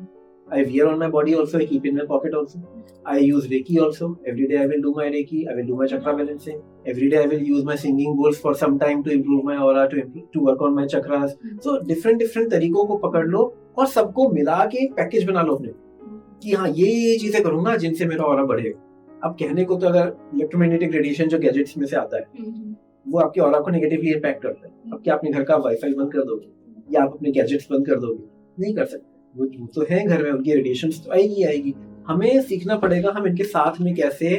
I wear on my body also, I keep in my pocket also. I use Reiki also. Every day I will do my Reiki, I will do my chakra balancing. Every day I will use my singing bowls for some time to improve my aura, to work on my chakras. So different तरीकों को पकड़ लो और सबको मिला के एक package बना लो अपने, कि हाँ ये चीजें करूंगा जिनसे मेरा ऑरा बढ़ेगा. अब कहने को तो अगर इलेक्ट्रोमैग्नेटिक रेडिएशन जो गैजेट्स में से आता है वो आपके ऑरा को नेगेटिवली इम्पैक्ट करता है. अब क्या अपने घर का वाईफाई बंद कर दोगे या आप अपने गैजेट्स बंद कर दोगे? नहीं कर सकते. वो तो है घर में, उनकी रेडिएशन तो आएगी. हमें सीखना पड़ेगा हम इनके साथ में कैसे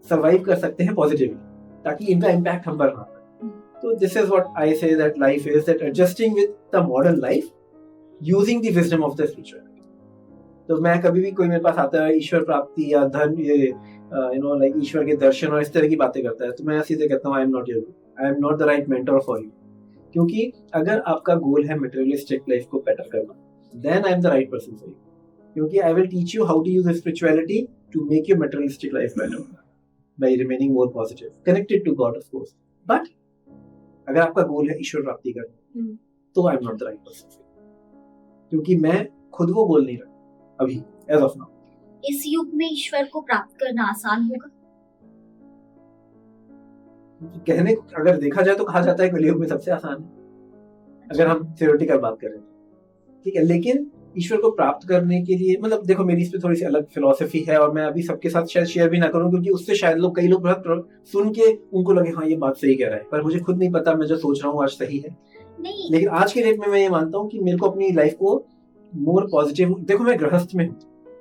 सर्वाइव कर सकते हैं पॉजिटिवली, ताकि इनका इम्पैक्ट हम पर ना आए. तो this is what I say that life is that adjusting with the modern life using the wisdom of the spirituality. तो मैं कभी भी कोई मेरे पास आता है ईश्वर प्राप्ति या धन, ये लाइक ईश्वर के दर्शन और इस तरह की बातें करता है, तो मैं सीधे कहता हूँ आई am not the right mentor for you. क्योंकि अगर आपका गोल है मटेरियलिस्टिक लाइफ को बेटर करना, then I am the right person for you. क्योंकि I will teach you how to use spirituality to make your materialistic life better by remaining more positive, connected to God of course. But अगर आपका गोल है ईश्वर प्राप्ति करना, तो I am not the right person for you. क्योंकि मैं खुद वो गोल नहीं रखा अभी as of now. इस युग में ईश्वर को प्राप्त करना आसान होगा? कहने अगर देखा जाए तो कहा जाता है कि कलयुग में सबसे आसान है, अगर हम थ्योरेटिकल बात करें, ठीक है. लेकिन ईश्वर को प्राप्त करने के लिए, मतलब देखो मेरी इस पे थोड़ी सी अलग फिलॉसफी है और मैं अभी सबके साथ शायद शेयर भी ना करूं, क्योंकि उससे शायद कई लोग सुन के उनको लगे हाँ ये बात सही कह रहा है, पर मुझे खुद नहीं पता मैं जो सोच रहा हूँ आज सही है नहीं. लेकिन आज के डेट में मैं ये मानता हूँ कि मेरे को अपनी लाइफ को मोर पॉजिटिव, देखो मैं गृहस्थ में हूँ,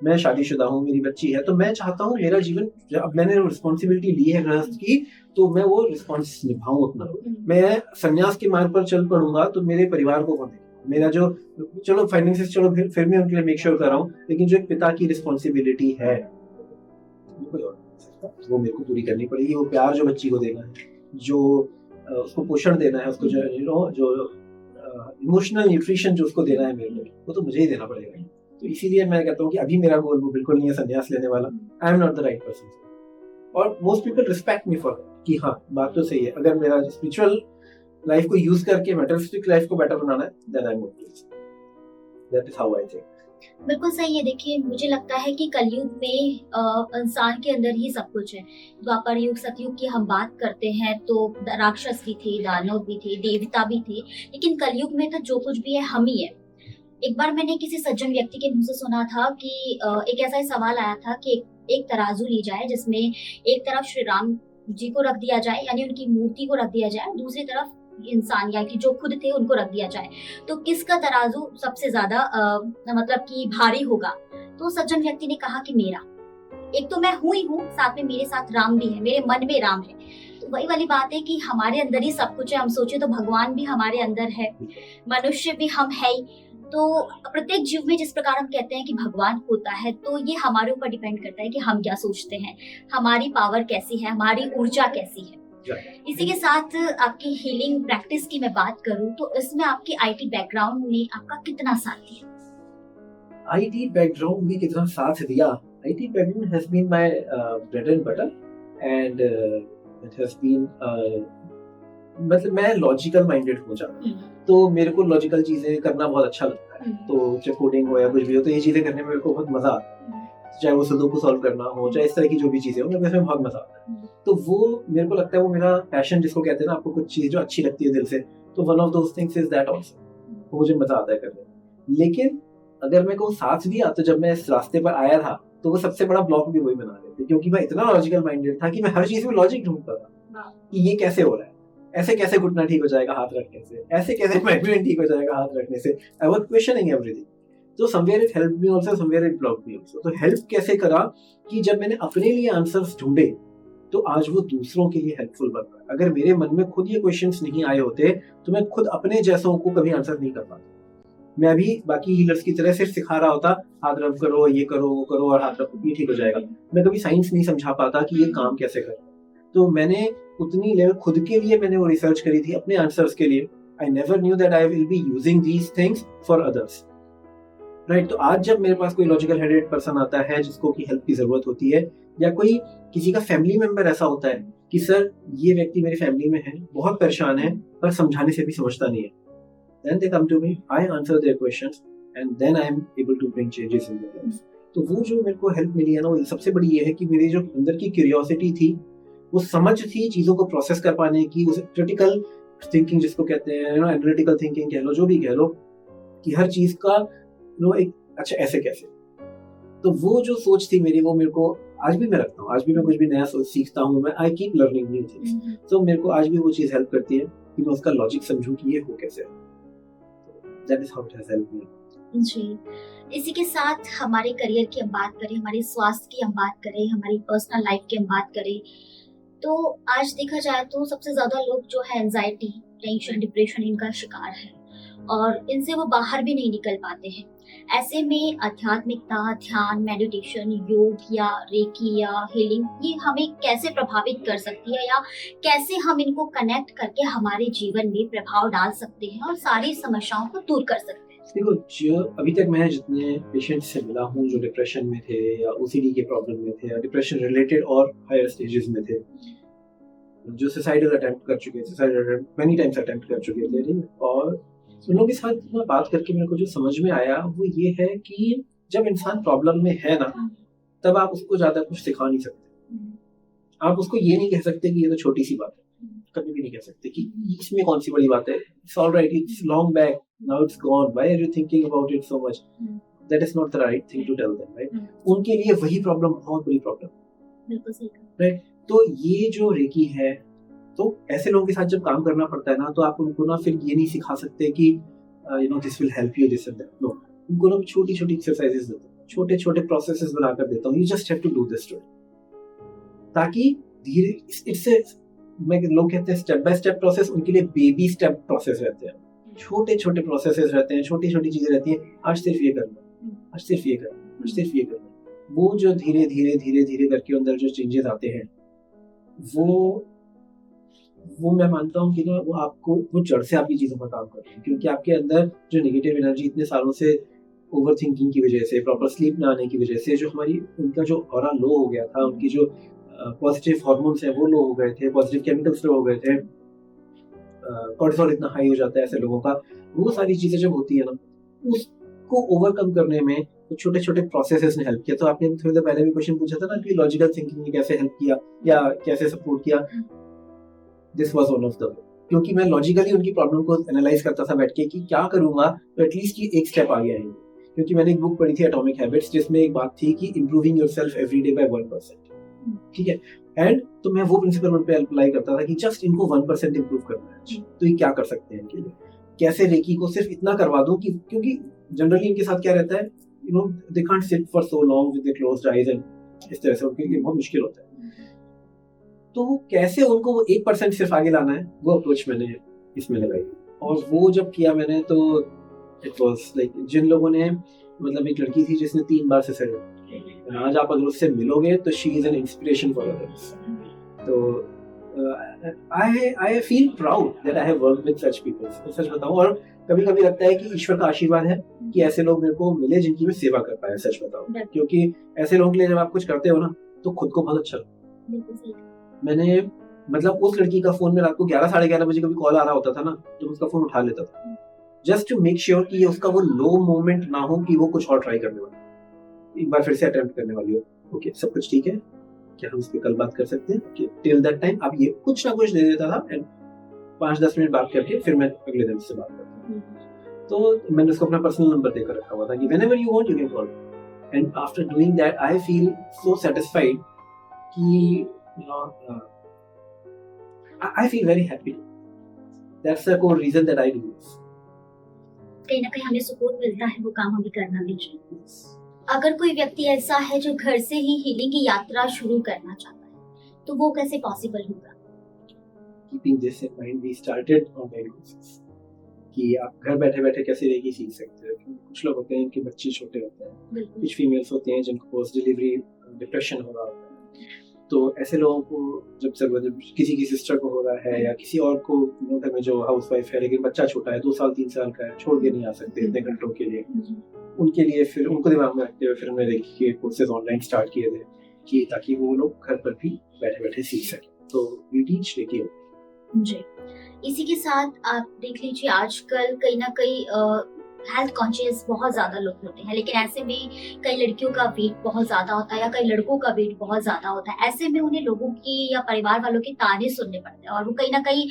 मैं शादीशुदा हूँ, मेरी बच्ची है, तो मैं चाहता हूँ मेरा जीवन, अब मैंने रिस्पॉन्सिबिलिटी ली है गृहस्थ की, तो मैं वो रिस्पॉन्स निभाऊं अपना. मैं संन्यास के मार्ग पर चल पड़ूंगा तो मेरे परिवार को कौन देखेगा? मेरा जो, चलो फाइनेंसेस चलो फिर मैं उनके लिए मेक श्योर कर रहा हूँ, लेकिन जो एक पिता की रिस्पॉन्सिबिलिटी है वो मेरे को पूरी करनी पड़ेगी. वो प्यार जो बच्ची को देना है, जो उसको पोषण देना है, उसको जो इमोशनल न्यूट्रिशन जो उसको देना है मेरे को, वो तो मुझे ही देना पड़ेगा. तो इसीलिए मैं कहता हूँ कि अभी मेरा गोल वो बिल्कुल नहीं है संन्यास लेने वाला. I am not the right person. और most people respect me for कि हाँ बात तो सही है, अगर मेरा स्पिरिचुअल लाइफ को यूज करके मेटेरियलिस्टिक लाइफ को बेटर बनाना है, then I am going. That is how I think. बिल्कुल सही है. देखिए मुझे लगता है कि कलयुग में इंसान के अंदर ही सब कुछ है. द्वापर युग सतयुग की हम बात करते हैं तो राक्षस भी थे, दानव भी थे, देवता भी थे, लेकिन कलयुग में तो जो कुछ भी है हम ही है. एक बार मैंने किसी सज्जन व्यक्ति के मुंह से सुना था कि एक ऐसा सवाल आया था कि एक तराजू ली जाए जिसमें एक तरफ श्री राम जी को रख दिया जाए, यानी उनकी मूर्ति को रख दिया जाए, दूसरी तरफ इंसान यानी कि जो खुद थे उनको रख दिया जाए, तो किसका तराजू सबसे ज्यादा मतलब कि भारी होगा? तो सज्जन व्यक्ति ने कहा कि मेरा। एक तो मैं हूं ही हूँ, साथ में मेरे साथ राम भी है, मेरे मन में राम है। तो वही वाली बात है कि हमारे अंदर ही सब कुछ है। हम सोचे तो भगवान भी हमारे अंदर है, मनुष्य भी हम है ही। तो प्रत्येक जीव में जिस प्रकार हम कहते हैं कि भगवान होता है, तो ये हमारे ऊपर डिपेंड करता है कि हम क्या सोचते हैं, हमारी पावर कैसी है, हमारी ऊर्जा कैसी है। इसी के साथ आपकी हीलिंग प्रैक्टिस की मैं बात करूं तो इसमें आपकी आईटी बैकग्राउंड ने आपका कितना साथ दिया? आईटी बैकग्राउंड में कितना साथ दिया? IT background has been my bread and butter and it has been मतलब मैं लॉजिकल माइंडेड हो जाता हूँ, तो मेरे को लॉजिकल चीजें करना बहुत अच्छा लगता है। तो चाहे कोडिंग हो या कुछ भी हो, तो ये चीजें करने में मेरे को बहुत मजा आता है। चाहे वो सुडोकू सॉल्व करना हो, चाहे इस तरह की जो भी चीजें हो, मेरे को इसमें बहुत मजा आता है। तो वो मेरे को लगता है वो मेरा पैशन, जिसको कहते हैं ना, आपको कुछ चीज जो अच्छी लगती है दिल से, तो one of those things is that also. वो मुझे मजा आता है करने में। लेकिन अगर मेरे को साथ भी आता, जब मैं इस रास्ते पर आया था, तो वो सबसे बड़ा ब्लॉक भी वही बना रहे थे, क्योंकि मैं इतना लॉजिकल माइंडेड था कि मैं हर चीज में लॉजिक ढूंढता था कि ये कैसे हो रहा है, ऐसे कैसे घुटना ठीक हो जाएगा हाथ रखने से, ऐसे कैसे माइग्रेन ठीक हो जाएगा हाथ रखने से। I was questioning everything. तो somewhere it helped me also, somewhere it blocked me also. तो हेल्प कैसे करा कि जब मैंने अपने लिए आंसर्स ढूंढे, तो आज वो दूसरों के लिए हेल्पफुल बन रहा है। अगर मेरे मन में खुद ये क्वेश्चंस नहीं आए होते, तो मैं खुद अपने जैसों को कभी आंसर नहीं कर पाता। मैं भी बाकी हीलर्स की तरह सिर्फ सिखा रहा होता, हाथ रब करो, ये करो, वो करो, और हाथ रब, ये ठीक हो जाएगा। मैं कभी साइंस नहीं समझा पाता कि ये काम कैसे करना। तो मैंने उतनी लेवल खुद के लिए मैंने वो रिसर्च करी थी अपने आंसर्स के लिए। I never knew that I will be using these things for others, right. तो आज जब मेरे पास कोई लॉजिकल हेडेड पर्सन आता है जिसको की हेल्प की जरूरत होती है, या कोई किसी का फैमिली मेंबर ऐसा होता है कि सर ये व्यक्ति मेरी फैमिली में है, बहुत परेशान है, पर समझाने से भी समझता नहीं है, then they come to me, I answer their questions, and then I am able to bring changes in their life. तो वो जो मेरे को हेल्प मिली है ना, वो सबसे बड़ी ये है कि मेरी जो अंदर की क्यूरियोसिटी थी, वो समझ थी चीजों को प्रोसेस कर पाने की, उस क्रिटिकल थिंकिंग जिसको कहते हैं, एनालिटिकल थिंकिंग कह लो, जो भी कह लो, कि हर चीज का एक अच्छा ऐसे कैसे। तो वो जो सोच थी मेरी, वो मेरे को आज भी मैं रखता हूँ। आज भी मैं कुछ भी नया सीखता हूँ, मैं I keep learning new things. तो मेरे को आज भी वो चीज हेल्प करती है कि मैं उसका लॉजिक समझूं कि ये हो कैसे। That is how it has helped me. जी, इसी के साथ हमारे करियर की हम बात करें, हमारे स्वास्थ्य की हम बात करें, हमारी पर्सनल लाइफ की हम बात करें, तो आज देखा जाए तो सबसे ज्यादा लोग जो है एंजाइटी, टेंशन, डिप्रेशन इनका शिकार है, और इनसे वो बाहर भी नहीं निकल पाते हैं। ऐसे में आध्यात्मिकता, ध्यान, मेडिटेशन, योग या रेकी या हीलिंग, ये हमें कैसे प्रभावित कर सकती है, या कैसे हम इनको कनेक्ट करके हमारे जीवन में प्रभाव डाल सकते हैं और सारी समस्याओं को दूर कर सकते हैं? देखो, जो अभी तक मैं जितने पेशेंट्स से मिला हूँ जो डिप्रेशन में थे या ओसीडी के प्रॉब्लम में थे या डिप्रेशन रिलेटेड और हायर स्टेजेस में थे, जो सुसाइडल अटेम्प्ट कर चुके थे, सुसाइडल मेनी टाइम्स अटेम्प्ट कर चुके थे, ठीक है, और उन लोगों के साथ मैं बात करके मेरे को जो समझ में आया वो ये है कि जब इंसान प्रॉब्लम में है ना, तब आप उसको ज्यादा कुछ सिखा नहीं सकते। आप उसको ये नहीं कह सकते कि ये तो छोटी सी बात है, कभी भी नहीं कह सकते कि इसमें कौन सी बड़ी बात है, it's alright, it's long back, now it's gone, why are you thinking about it so much. That is not the right thing to tell them, right. उनके लिए वही प्रॉब्लम बहुत बड़ी प्रॉब्लम, बिल्कुल सही, राइट। तो ये जो रेकी है, तो ऐसे लोगों के साथ जब काम करना पड़ता है ना, तो आप उनको ना फिर ये नहीं सिखा सकते कि this will help you, this and that. No, उनको ना छोटी छोटी एक्सरसाइजेस देता हूँ, छोटे छोटे प्रोसेसेस बनाकर देता हूँ, you just have to do this today, ताकि धीरे, इट्स लोग कहते हैं स्टेप बाय स्टेप प्रोसेस, उनके लिए बेबी स्टेप प्रोसेस रहते हैं, छोटे छोटे प्रोसेसेस रहते हैं, छोटी छोटी चीजें रहती हैं। आज सिर्फ ये करना, आज सिर्फ ये करना, आज सिर्फ ये करना। वो जो धीरे धीरे धीरे धीरे करके अंदर जो चेंजेस आते हैं, वो मैं मानता हूँ कि ना वो आपको, वो जड़ से आपकी चीजों पर काम कर रहे हैं, क्योंकि आपके अंदर जो नेगेटिव एनर्जी इतने सालों से ओवर थिंकिंग की वजह से, प्रॉपर स्लीप ना आने की वजह से, जो हमारी, उनका जो ऑरा लो हो गया था, उनकी जो पॉजिटिव हार्मोन्स हैं वो लो हो गए थे, पॉजिटिव केमिकल्स लो हो गए थे, कोर्टिसोल इतना हाई हो जाता है ऐसे लोगों का, वो सारी चीजें जब होती है ना, उसको ओवरकम करने में तो छोटे छोटे प्रोसेसेस ने हेल्प किया। तो आपने थोड़ी देर पहले भी क्वेश्चन पूछा था ना कि लॉजिकल थिंकिंग ने कैसे हेल्प किया या कैसे सपोर्ट किया, this was one of the, क्योंकि मैं लॉजिकली उनकी प्रॉब्लम को एनालाइज करता था बैठ के कि क्या करूंगा तो एटलीस्ट ये एक स्टेप आगे आएंगे, क्योंकि मैंने एक बुक पढ़ी थी एटॉमिक हैबिट्स, जिसमें एक बात थी कि improving yourself every day by 1%, ठीक है। एंड तो मैं वो प्रिंसिपल उन पे अप्लाई करता था कि जस्ट इनको 1% इम्प्रूव करना है, तो ये क्या कर सकते हैं इनके लिए, कैसे रेकी को सिर्फ इतना करवा दूं कि, क्योंकि जनरली इनके साथ क्या रहता है, you know, they can't sit for so long with the closed eyes and इस तरह से उनके लिए बहुत मुश्किल होता है। तो कैसे उनको वो 1% सिर्फ आगे लाना है, वो अप्रोच मैंने इसमें लगाई। और वो जब किया मैंने, तो इट वाज लाइक, जिन लोगों ने, मतलब एक लड़की थी जिसने 3 बार सुसाइड किया, आज आप अगर उससे मिलोगे तो she is an inspiration for others. तो I feel proud that I have worked with such people, सच बताऊं। और कभी कभी लगता है कि ईश्वर का आशीर्वाद है कि ऐसे लोग मेरे को मिले जिनकी मैं सेवा कर पाया, सच बताऊं। क्योंकि ऐसे लोगों के लिए जब आप कुछ करते हो ना, तो खुद को बहुत अच्छा लगता है। मैंने, मतलब उस लड़की का फोन में रात को 11 साढ़े 11 बजे कभी कॉल आ रहा होता था ना, तो उसका फोन उठा लेता था, जस्ट टू मेक श्योर कि उसका वो लो मोमेंट ना हो कि वो कुछ और ट्राई करने वाला, एक बार फिर से अटेम्प्ट करने वाली हो। ओके, सब कुछ ठीक है, क्या हम इस पे कल बात कर सकते हैं? कि टिल दैट टाइम आप ये कुछ ना कुछ दे देता था, एंड 5-10 मिनट बात करके फिर मैं अगले दिन से बात करता था। तो मैंने उसको अपना पर्सनल नंबर देकर रखा हुआ था कि whenever you want you can call. And after doing that I feel so satisfied कि I feel very happy. That's the core reason that I do this. कहीं ना कहीं हमें सुकून मिलता है वो काम हमें करना भी चाहिए। अगर कोई व्यक्ति ऐसा है जो घर से ही हीलिंग की यात्रा शुरू करना चाहता है, तो वो कैसे पॉसिबल होगा? Keeping this in mind, we started online courses कि आप घर बैठे बैठे कैसे रेकी सीख सकते हो। कुछ लोग होते हैं इनके बच्चे छोटे होते हैं, कुछ फीमेल्स होते हैं जिनको पोस्ट डिलीवरी डिप्रेशन हो रहा होता है, तो ऐसे लोगों को जब किसी की सिस्टर को हो रहा है या किसी और को, घर में जो हाउसवाइफ है लेकिन बच्चा छोटा है, 2 साल 3 साल का है, छोड़ के नहीं आ सकते इतने घंटों के लिए, उनके लिए फिर उनको दिमाग में रखते हुए फिर हमने रेकी के कोर्सेज ऑनलाइन स्टार्ट किए थे कि ताकि वो लोग घर पर भी बैठे बैठे सीख सकें। तो वी टीच रेकी जी। इसी के साथ आप देख लीजिए आजकल कहीं ना कहीं हेल्थ कॉन्शियस बहुत ज्यादा लोग होते हैं, लेकिन ऐसे में कई लड़कियों का वेट बहुत ज्यादा होता है या कई लड़कों का वेट बहुत ज्यादा होता है। ऐसे में उन्हें लोगों की या परिवार वालों के ताने सुनने पड़ते हैं और वो कहीं ना कहीं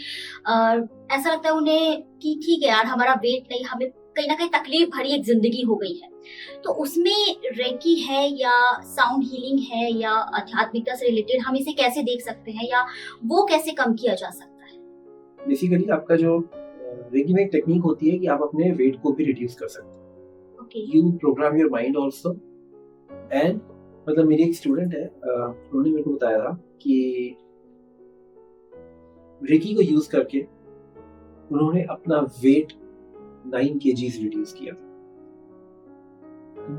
ऐसा लगता है उन्हें कि ठीक है यार, हमारा वेट नहीं, हमें कहीं ना कहीं तकलीफ भरी एक जिंदगी हो गई है। तो उसमें रेकी है या साउंड हीलिंग है या आध्यात्मिकता से रिलेटेड हम इसे कैसे देख सकते हैं या वो कैसे कम किया जा सकता है? बेसिकली आपका जो रेकी में एक टेक्निक होती है कि आप अपने वेट को भी रिड्यूस कर सकते हैं। Okay, you programme your mind also. And मतलब मेरी एक स्टूडेंट है, उन्होंने मेरे को बताया था कि रेकी को यूज करके उन्होंने अपना वेट 9 kgs रिड्यूस किया था।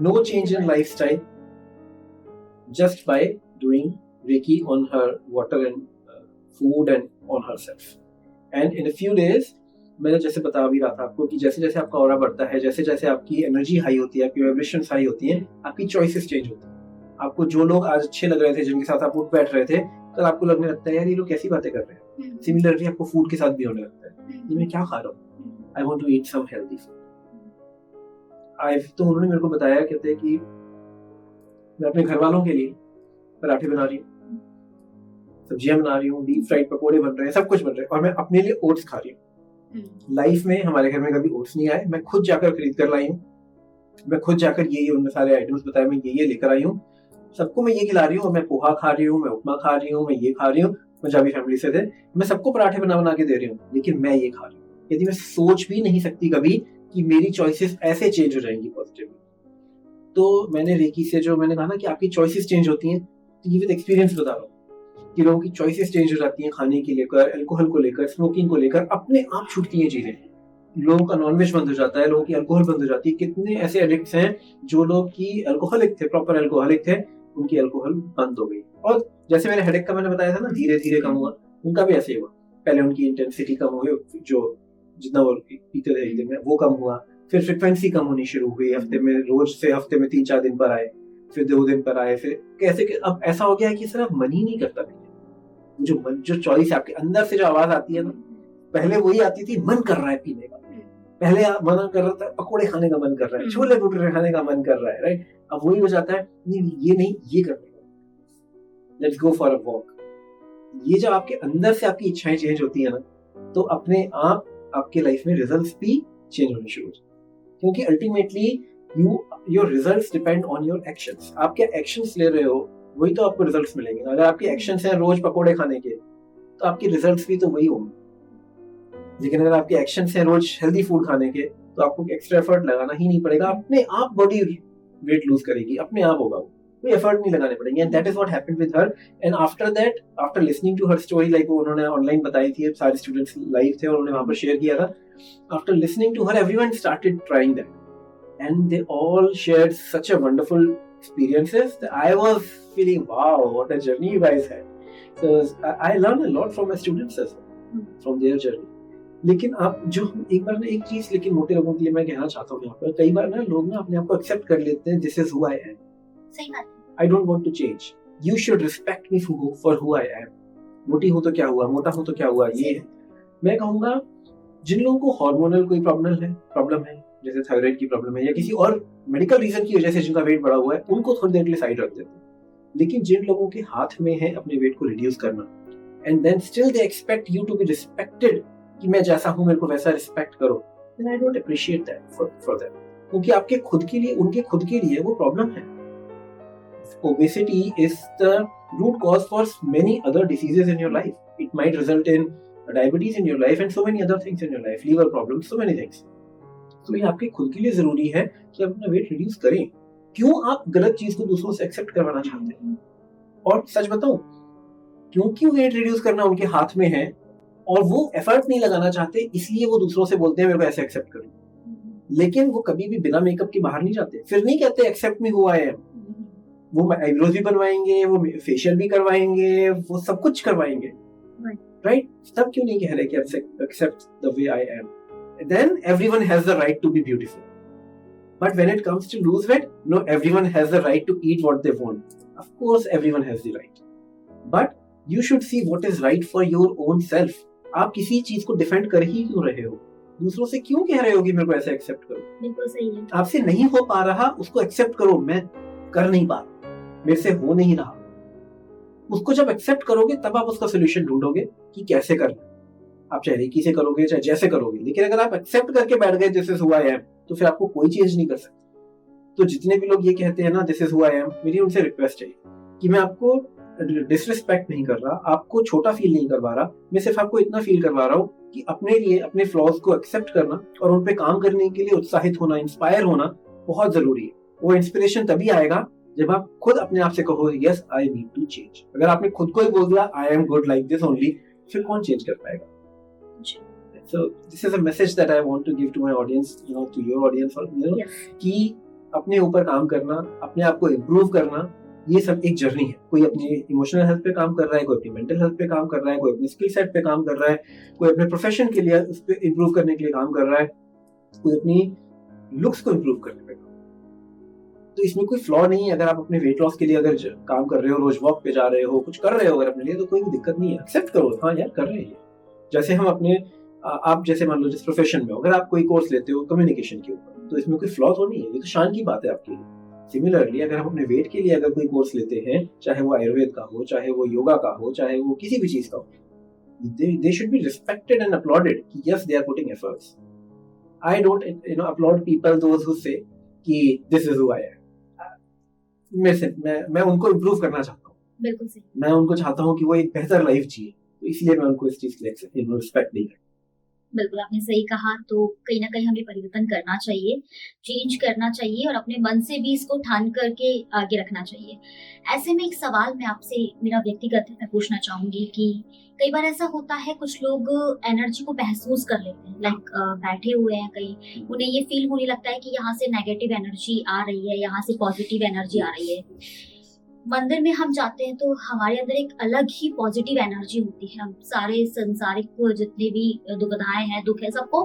No change in lifestyle, just by doing reiki on her water and food and on herself. And in a few days, मैंने जैसे बता भी रहा था आपको कि जैसे जैसे आपका ऑरा बढ़ता है, जैसे जैसे आपकी एनर्जी हाई होती है, आपकी वाइब्रेशंस हाई होती हैं, आपकी चॉइसेस चेंज होती हैं। आपको जो लोग आज अच्छे लग रहे थे, जिनके साथ आप उठ बैठ रहे थे, कल आपको लगने लगता है यार ये लोग कैसी बातें कर रहे हैं। सिमिलरली आपको फूड के साथ भी होने लगता है, ये मैं क्या खा रहा हूँ, I want to eat some healthy food. तो उन्होंने मेरे को बताया, कहते हैं कि मैं अपने घर वालों के लिए पराठे बना रही हूँ, सब्जियां बना रही हूँ, डीप फ्राइड पकोड़े बन रहे हैं, सब कुछ बन रहा है, और मैं अपने लिए ओट्स खा रही हूँ। लाइफ में हमारे घर में कभी ओट्स नहीं आए, मैं खुद जाकर खरीद कर लाई हूँ, मैं खुद जाकर ये उनमें सारे आइटम्स बताए, मैं ये लेकर आई हूँ, सबको मैं ये खिला रही हूँ। मैं पोहा खा रही हूँ, मैं उपमा खा रही हूँ, मैं ये खा रही हूँ, पंजाबी फैमिली से थे, मैं सबको पराठे बना के दे रही हूँ, लेकिन मैं ये खा रही हूँ। यदि मैं सोच भी नहीं सकती कभी कि मेरी चॉइसेस ऐसे चेंज हो जाएंगी पॉजिटिवली। तो मैंने रेकी से जो मैंने कहा ना कि आपकी चॉइसेस चेंज होती हैं, तो ये विद एक्सपीरियंस बता रहा हूँ कि लोगों की चॉइसेस चेंज हो जाती हैं, खाने की लेकर, अल्कोहल को लेकर, स्मोकिंग को लेकर, अपने आप छूटती हैं चीजें। लोगों का नॉनवेज बंद हो जाता है, लोगों की अल्कोहल बंद हो जाती है। कितने ऐसे एडिक्ट्स हैं जो लोग की अल्कोहलिक थे, प्रॉपर अल्कोहलिक थे, उनकी अल्कोहल बंद हो गई। और जैसे मेरे हेडेक का मैंने बताया था ना, धीरे धीरे कम हुआ, उनका भी ऐसे ही हुआ। पहले उनकी इंटेंसिटी कम हुई, जो जितना वो पीते थे एक दिन में वो कम हुआ, फिर फ्रिक्वेंसी कम होनी शुरू हुई, हफ्ते में रोज से हफ्ते में 3-4 दिन पर आए, फिर 2 दिन पर आए, फिर कैसे अब ऐसा हो गया है कि सर अब मन ही नहीं करता। जो चॉइस आपके अंदर से जो आवाज आती है ना, पहले वही आती थी मन कर रहा है पीने का, पहले मन कर रहा था पकोड़े खाने का मन कर रहा है, छोले भटूरे खाने का मन कर रहा है, राइट। अब वही हो जाता है, नहीं ये नहीं, ये करने का, let's go for a walk. ये जब आपके अंदर से आपकी इच्छाएं चेंज होती है ना, तो अपने आप आपके लाइफ में रिजल्ट्स भी चेंज होने शुरू हो जाते हैं। क्योंकि ultimately your results depend on your actions. आप क्या एक्शंस ले रहे हो वही तो आपको रिजल्ट्स मिलेंगे। अगर आपके एक्शंस हैं रोज पकोड़े खाने के तो आपके रिजल्ट्स भी तो वही होंगे। लेकिन अगर आपके एक्शंस हैं रोज हेल्दी फूड खाने के तो आपको एक्स्ट्रा एफर्ट लगाना ही नहीं पड़ेगा, अपने आप बॉडी वेट लूज करेगी, अपने आप होगा, कोई एफर्ट नहीं लगाने पड़ेंगे। And that is what happened with her. And after that, after listening to her story, like उन्होंने ऑनलाइन बताई थी, सारे स्टूडेंट्स लाइव थे, उन्होंने वहां पर शेयर किया था। After listening to her everyone started trying that and they all shared such a wonderful experiences that I was feeling, wow, what a journey you guys had. So I learned a lot from my students as well, from their journey. लेकिन आप जो एक बार ना एक चीज, लेकिन मोटे लोगों के लिए मैं कहना चाहता हूँ यहाँ पर, कई बार ना लोग ना अपने आप को एक्सेप्ट कर लेते हैं, this is who I am, सही बात, I don't want to change, you should respect me for who I am. मोटी हूं तो क्या हुआ, मोटा हूं तो क्या हुआ, ये है। मैं कहूंगा जिन लोगों को हार्मोनल कोई प्रॉब्लम है जैसे थायराइड की प्रॉब्लम है या किसी और मेडिकल रीजन की वजह से जिनका वेट बढ़ा हुआ है, उनको थोड़ी देर के लिए साइड रख देते हैं। लेकिन जिन लोगों के हाथ में है अपने वेट को रिड्यूस करना, and then still they expect you to be respected, कि मैं जैसा हूं मेरे को वैसा रिस्पेक्ट करो, then I don't appreciate that for them, क्योंकि आपके खुद के लिए, उनके खुद के लिए वो प्रॉब्लम है। Obesity is the root cause for many other diseases in your life. It might result in diabetes in your life and so many other things in your life, liver problems, so many things. तो ये आपके खुद के लिए जरूरी है कि आप अपना वेट रिड्यूस करें। क्यों आप गलत चीज को दूसरों से एक्सेप्ट करवाना चाहते हैं? और सच बताऊं, क्योंकि वेट रिड्यूस करना उनके हाथ में है और वो एफर्ट नहीं लगाना चाहते, इसलिए वो दूसरों से बोलते हैं मेरे को ऐसे एक्सेप्ट करो। लेकिन वो कभी भी बिना मेकअप के बाहर नहीं जाते, फिर नहीं कहते accept me who I am. वो आईब्रोज भी बनवाएंगे, वो फेशियल भी करवाएंगे, वो सब कुछ करवाएंगे, राइट? तब क्यों नहीं कह रहे कि accept the way I am? Then everyone has the right to be beautiful. But when it comes to lose weight, no, everyone has the right to eat what they want. Of course, everyone has the right. But you should see what is right for your own self. आप किसी चीज को defend कर ही क्यों रहे हो? दूसरों से क्यों कह रहे हो कि मेरे को ऐसे एक्सेप्ट करो? बिल्कुल सही है। आपसे नहीं हो पा रहा, उसको एक्सेप्ट करो, मैं कर नहीं पा, मेरे से हो नहीं रहा। उसको जब एक्सेप्ट करोगे तब आप उसका सोल्यूशन ढूंढोगे कि कैसे करना। आप चाहे रेकी से करोगे, चाहे जैसे करोगे, लेकिन अगर आप एक्सेप्ट करके बैठ गए this is who I M, तो फिर आपको कोई चेंज नहीं कर सकते। तो जितने भी लोग ये कहते हैं ना this is who I M, मेरी उनसे रिक्वेस्ट है कि मैं आपको डिसरिस्पेक्ट नहीं कर रहा, आपको छोटा फील नहीं करवा रहा, मैं सिर्फ आपको इतना फील करवा रहा हूँ कि अपने लिए अपने फ्लॉज को एक्सेप्ट करना और उन पे काम करने के लिए उत्साहित होना, इंस्पायर होना बहुत जरूरी है। वो इंस्पिरेशन तभी आएगा जब आप खुद अपने आप से कहो yes I need to change. अगर आपने खुद को ही बोल दिया I am good like this only, फिर कौन चेंज कर पाएगा? So this is a message that I want to give to my audience, to your audience, yes. कि अपने ऊपर काम करना, अपने आप को इम्प्रूव करना, ये सब एक जर्नी है। कोई अपने इमोशनल हेल्थ पे काम कर रहा है, कोई अपनी मेंटल हेल्थ पे काम कर रहा है, कोई अपने स्किल सेट पे काम कर रहा है, कोई अपने प्रोफेशन के लिए उस पे इम्प्रूव करने के लिए काम कर रहा है, कोई अपनी लुक्स को इम्प्रूव करने पे। तो इसमें कोई फ्लॉ नहीं है। अगर आप अपने वेट लॉस के लिए अगर काम कर रहे हो, रोज वॉक पे जा रहे हो, कुछ कर रहे हो अगर अपने लिए, तो कोई भी दिक्कत नहीं है। एक्सेप्ट करो, हाँ यार कर रहे हैं। जैसे हम अपने, आप जैसे मान लो जिस प्रोफेशन में हो, अगर आप कोई कोर्स लेते हो कम्युनिकेशन के ऊपर, तो इसमें कोई फ्लॉ तो नहीं है, ये तो शान की बात है आपके लिए। सिमिलरली अगर हम अपने वेट के लिए अगर कोई कोर्स लेते हैं, चाहे वो आयुर्वेद का हो, चाहे वो योगा का हो, चाहे वो किसी भी चीज का हो, they should be respected and applauded कि yes they are putting efforts. I don't applaud people those who say कि this is who I am. मैं उनको इम्प्रूव करना चाहता हूँ। बिल्कुल सही। मैं उनको चाहता हूँ कि वो एक बेहतर लाइफ जिए, तो इसलिए मैं उनको इस चीज के लिए रिस्पेक्ट नहीं करता। बिल्कुल आपने सही कहा। तो कहीं ना कहीं हमें परिवर्तन करना चाहिए, चेंज करना चाहिए और अपने मन से भी इसको ठान करके आगे रखना चाहिए। ऐसे में एक सवाल मैं आपसे, मेरा व्यक्तिगत है, मैं पूछना चाहूंगी कि कई बार ऐसा होता है कुछ लोग एनर्जी को महसूस कर लेते हैं, लाइक बैठे हुए हैं कहीं, उन्हें ये फील होने लगता है कि यहाँ से नेगेटिव एनर्जी आ रही है, यहाँ से पॉजिटिव एनर्जी आ रही है। मंदिर में हम जाते हैं तो हमारे अंदर एक अलग ही पॉजिटिव एनर्जी होती है। हम सारे संसारिक जितने भी दुविधाएं हैं, दुख है, सबको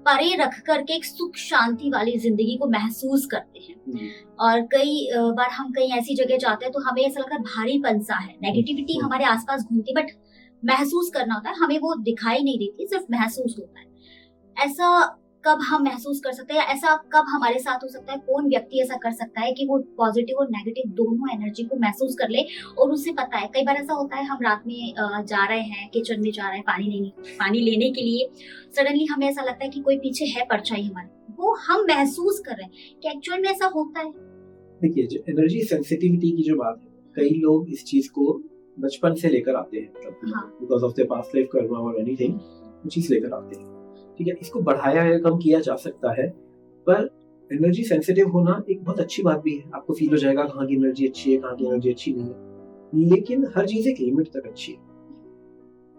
परे रख करके एक सुख शांति वाली जिंदगी को महसूस करते हैं। और कई बार हम कहीं ऐसी जगह जाते हैं तो हमें ऐसा लगता है भारीपन सा है, नेगेटिविटी हमारे आसपास घूमती, बट महसूस करना होता है, हमें वो दिखाई नहीं देती, सिर्फ महसूस होता है। ऐसा कब हम महसूस कर सकते हैं, या ऐसा कब हमारे साथ हो सकता है, कौन व्यक्ति ऐसा कर सकता है कि वो पॉजिटिव और नेगेटिव दोनों एनर्जी को महसूस कर ले और उसे पता है। कई बार ऐसा होता है हम रात में जा रहे हैं, किचन में जा रहे हैं पानी लेने के लिए, सडनली हमें ऐसा लगता है कि कोई पीछे है परछाई हमारे, वो हम महसूस कर रहे हैं कि एक्चुअल में ऐसा होता है। देखिए, जो एनर्जी सेंसिटिविटी की जो बात है, कई लोग इस चीज को बचपन से लेकर आते हैं, मतलब because of their past life Karma और एनीथिंग, वो चीज लेकर आते हैं। ठीक है, इसको बढ़ाया या कम किया जा सकता है, पर एनर्जी सेंसिटिव होना एक बहुत अच्छी बात भी है। आपको फील हो जाएगा कहाँ की एनर्जी अच्छी है, कहाँ की एनर्जी अच्छी नहीं है, लेकिन हर चीज एक लिमिट तक अच्छी है।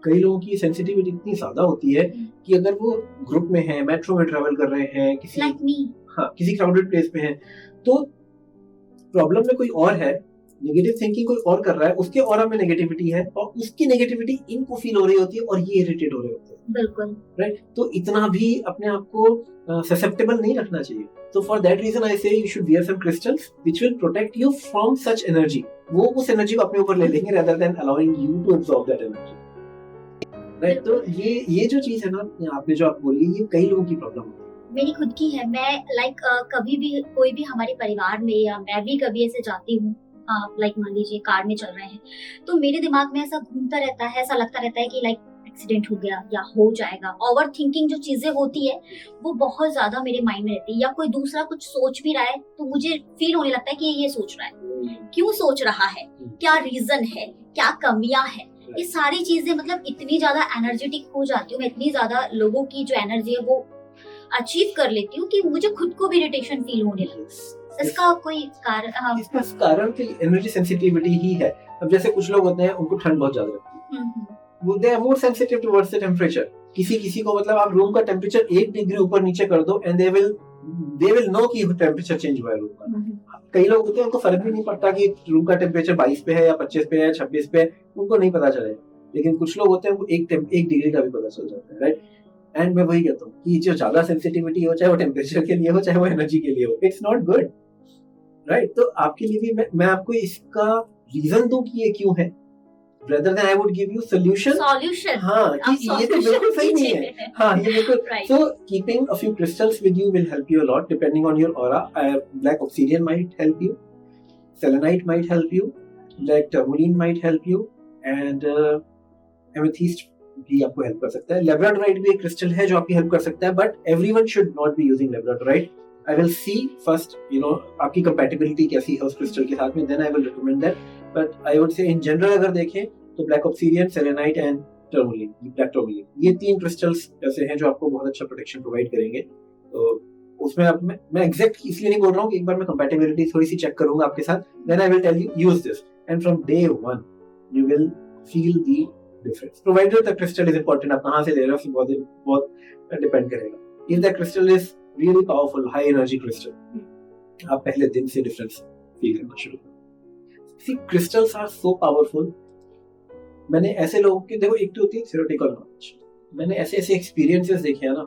कई लोगों की सेंसिटिविटी इतनी ज्यादा होती है कि अगर वो ग्रुप में है, मेट्रो में ट्रेवल कर रहे हैं, किसी क्राउडेड प्लेस में है, तो प्रॉब्लम में कोई और है, नेगेटिव थिंकिंग कोई और कर रहा है, उसके ऑरा में नेगेटिविटी है और उसकी नेगेटिविटी इनको फील हो रही होती है और ये इरिटेट हो रहे होते हैं। बिल्कुल राइट, तो इतना भी अपने आप को ससेप्टेबल नहीं रखना चाहिए। तो for that reason I say you should wear some crystals which will protect you from such energy. वो उस एनर्जी को अपने ऊपर ले लेंगे rather than allowing you to absorb that energy। Right, तो ये जो चीज है ना, आपने जो आप बोली, ये कई लोगों की प्रॉब्लम होती है। मेरी खुद की है। मैं कभी भी कोई भी हमारे परिवार में, या मैं भी कभी ऐसे जाती हूँ, मान लीजिए कार में चल रहे हैं, तो मेरे दिमाग में ऐसा घूमता रहता है, ऐसा लगता रहता है कि एक्सीडेंट हो गया या हो जाएगा। ओवर थिंकिंग जो चीजें होती है वो बहुत ज्यादा मेरे माइंड में रहती है, या कोई दूसरा कुछ सोच भी रहा है तो मुझे फील होने लगता है कि ये सोच रहा है, क्यों सोच रहा है, क्या रीजन है, क्या कमियां है। ये सारी चीजें मतलब इतनी ज्यादा एनर्जेटिक हो जाती हूँ मैं, इतनी ज्यादा लोगों की जो एनर्जी है वो अचीव कर लेती हूँ कि मुझे खुद को भी इरिटेशन फील होने लगता है। इसका कोई कारण? इसका कारण तो एनर्जी सेंसिटिविटी ही है। अब जैसे कुछ लोग होते हैं, उनको ठंड बहुत ज्यादा लगती है, वो they are more sensitive towards the temperature. किसी को मतलब आप रूम का टेम्परेचर 1 डिग्री ऊपर नीचे कर दो एंड दे विल नो कि टेम्परेचर चेंज हुआ है रूम का। कई लोग होते हैं, उनको फर्क भी नहीं पड़ता कि रूम का टेम्परेचर 22 पे है या 25 पे है या 26 पे है, उनको नहीं पता चलेगा। लेकिन कुछ लोग होते हैं, उनको 1 डिग्री का भी पता चल जाता है। राइट, एंड मैं वही कहता हूँ कि जो ज्यादा सेंसिटिविटी हो, चाहे वो टेम्परेचर के लिए हो, चाहे वो एनर्जी के लिए हो, इट्स नॉट गुड। राइट, तो आपके लिए भी मैं आपको इसका रीजन दूं कि ये क्यों है, rather than I would give you solution। हाँ, कि ये तो बिल्कुल सही नहीं है। हाँ, ये बिल्कुल। So keeping a few crystals with you will help you a lot depending on your aura। Black obsidian might help you, selenite might help you, black tourmaline might help you, and amethyst भी आपको help कर सकता है। labradorite भी एक crystal है जो आपकी हेल्प कर सकता है, but everyone should not be using labradorite। I will see first, आपकी compatibility कैसी है उस क्रिस्टल के साथ में, then I will recommend that। But I would say in general अगर देखें तो black obsidian, selenite and tourmaline, black tourmaline, ये 3 क्रिस्टल्स ऐसे हैं जो आपको बहुत अच्छा प्रोटेक्शन प्रोवाइड करेंगे। तो उसमें अब मैं एग्जैक्ट इसलिए नहीं बोल रहा हूँ कि एक बार मैं compatibility थोड़ी सी चेक करूंगा आपके साथ, then I will tell you use this and from day one you will feel the difference, provided the crystal is important। आप कहाँ से ले रहे हो उससे बहुत डिपेंड करेगा। If the crystal is really powerful, high energy crystal, आप पहले दिन से डिफरेंस फील करना शुरू करो। See, crystals are so powerful। मैंने ऐसे लोगों के, देखो, एक तो होती है theoretical knowledge, मैंने ऐसे एक्सपीरियंसेस देखे हैं ना।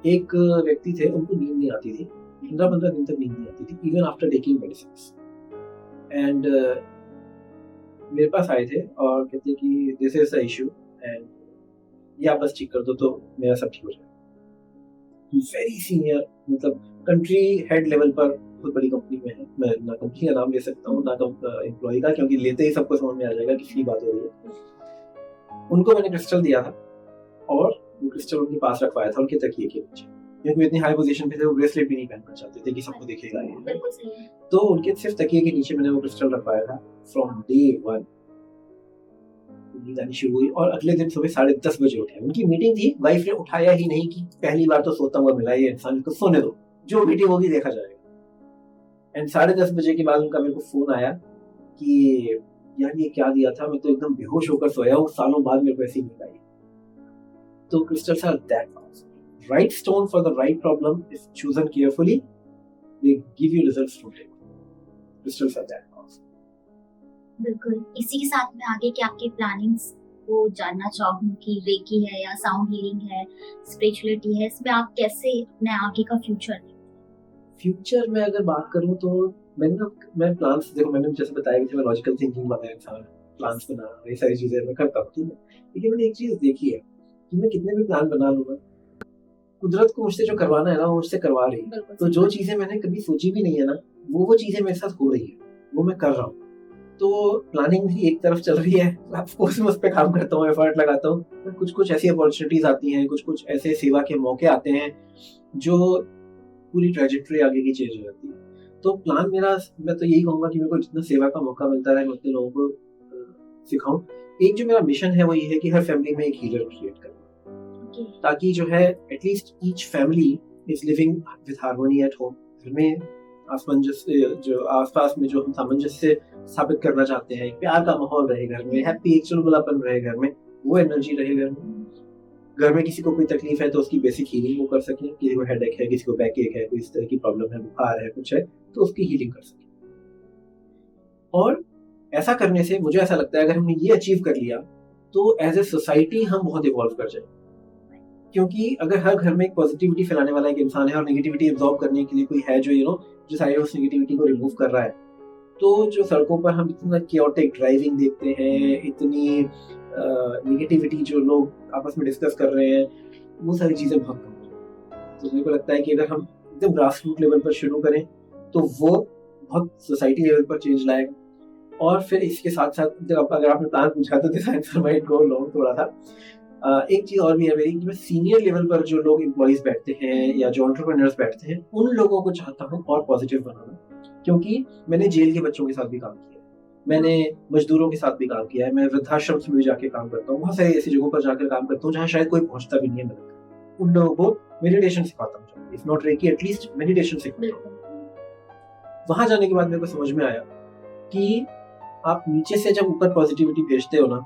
एक व्यक्ति थे, उनको नींद नहीं आती थी, 15-15 दिन तक नींद नहीं आती थी, even after taking medicines. And मेरे पास आए थे और कहते कि this is the issue and ये आप बस ठीक कर दो तो मेरा सब ठीक हो जाएगा। वेरी सीनियर, मतलब कंट्री हेड लेवल पर बहुत बड़ी कंपनी में है। मैं ना कंपनी का नाम ले सकता हूँ, ना एम्प्लॉय का, क्योंकि लेते ही सबको समझ में आ जाएगा किसकी बात हो रही है। उनको मैंने क्रिस्टल दिया था और वो क्रिस्टल उनके पास रखवाया था, उनके तकिए के नीचे, क्योंकि इतनी हाई पोजीशन पे थे, वो ब्रेसलेट भी नहीं पहनना चाहते थे कि सबको दिखेगा ये। तो उनके सिर्फ तकिए के नीचे मैंने वो क्रिस्टल रखवाया था। फ्रॉम डे 1 नींद आनी शुरू हुई और अगले दिन सुबह 10:30 बजे उठे। उनकी मीटिंग थी, वाइफ ने उठाया ही नहीं कि पहली बार तो सोता हुआ मिला ये इंसान, को सोने दो, जो मीटिंग होगी देखा जाएगा। एंड 10:30 बजे के बाद उनका मेरे को फोन आया कि यार ये क्या दिया था, मैं तो एकदम बेहोश होकर सोया हूँ, सालों बाद मेरे को ऐसी नींद आई। तो crystals are that powerful। Right stone for the right problem, if chosen carefully, they give you results from day one। Crystals are that powerful। बिल्कुल। इसी के साथ में आगे के आपके प्लानिंग्स को जानना चाहूँ कि रेकी है या साउंड हीलिंग है, स्पिरिचुअलिटी है, इसमें आप कैसे अपने आगे का फ्यूचर में अगर बात करूँ तो मैं प्लान्स, देखो मैंने जैसे बताया कि मैं लॉजिकल थिंकिंग वाला इंसान, प्लान्स बना, ये सारी चीजें मैं करता हूँ, ठीक है। लेकिन मैंने एक चीज देखी है कि मैं कितने भी प्लान बना लूंगा, कुदरत को मुझसे जो करवाना है ना, वो मुझसे करवा रही है। तो जो चीजें मैंने कभी सोची भी नहीं है ना, वो चीजें मेरे साथ हो रही है, वो मैं कर रहा हूँ। तो प्लानिंग भी एक तरफ चल रही है, ऑफकोर्स मैं उस पर काम करता हूँ, एफर्ट लगाता हूँ। कुछ ऐसी अपॉर्चुनिटीज आती हैं, कुछ ऐसे सेवा के मौके आते हैं जो पूरी ट्रेजेक्टरी आगे की चेंज हो जाती है। तो प्लान मेरा, मैं तो यही कहूंगा कि मेरे को जितना सेवा का मौका मिलता रहे, मैं उतने लोगों को सिखाऊं। एक जो मेरा मिशन है वो ये है कि हर फैमिली में एक हीलर क्रिएट करना, ताकि जो है at least each family is living with harmony at home. घर में सामंजस्य, जो आसपास में जो हम सामंजस्य स्थापित करना चाहते हैं, प्यार का माहौल रहे घर में, हैप्पी एक चुलबुलापन रहे घर में, वो एनर्जी रहे घर में। घर में किसी को कोई तकलीफ है तो उसकी बेसिक हीलिंग वो कर सकें, किसी को हेडेक है, किसी को बैक एक है, कोई इस तरह की प्रॉब्लम है, बुखार है, कुछ है, तो उसकी हीलिंग कर सकें। और ऐसा करने से मुझे ऐसा लगता है अगर हमने ये अचीव कर लिया तो एज ए सोसाइटी हम बहुत इवॉल्व कर जाएंगे। क्योंकि अगर हर घर में एक पॉजिटिविटी फैलाने वाला एक इंसान है और नेगेटिविटी एब्जॉर्ब करने के लिए कोई है जो जो सारे उस नेगेटिविटी को रिमूव कर रहा है, तो जो सड़कों पर हम इतना केओटिक ड्राइविंग देखते हैं, इतनी नेगेटिविटी जो लोग आपस में डिस्कस कर रहे हैं, वो सारी चीजें बहुत कम हो जाएंगी। तो मेरे को लगता है कि अगर हम एकदम ग्रास रूट लेवल पर शुरू करें तो वो बहुत सोसाइटी लेवल पर चेंज लाएगा। और फिर इसके साथ साथ अगर आपने प्लान पूछा तो this answer might go long थोड़ा सा। एक चीज और भी है मेरी कि मैं सीनियर लेवल पर जो लोग एम्प्लॉइज बैठते हैं या जो एंटरप्रेन्योर्स बैठते हैं, उन लोगों को चाहता हूँ और पॉजिटिव बनाना। क्योंकि मैंने जेल के बच्चों के साथ भी काम किया है, मैंने मजदूरों के साथ भी काम किया है, मैं वृद्धाश्रम में भी जाके काम करता हूँ, बहुत सारी ऐसी जगहों पर जाकर काम करता हूँ जहाँ शायद कोई पहुंचता भी नहीं है मदद। उन लोगों को मेडिटेशन सिखाता हूँ, if not reiki at least meditation सिखाता हूँ। वहां जाने के बाद मेरे को समझ में आया कि आप नीचे से जब ऊपर पॉजिटिविटी भेजते हो ना,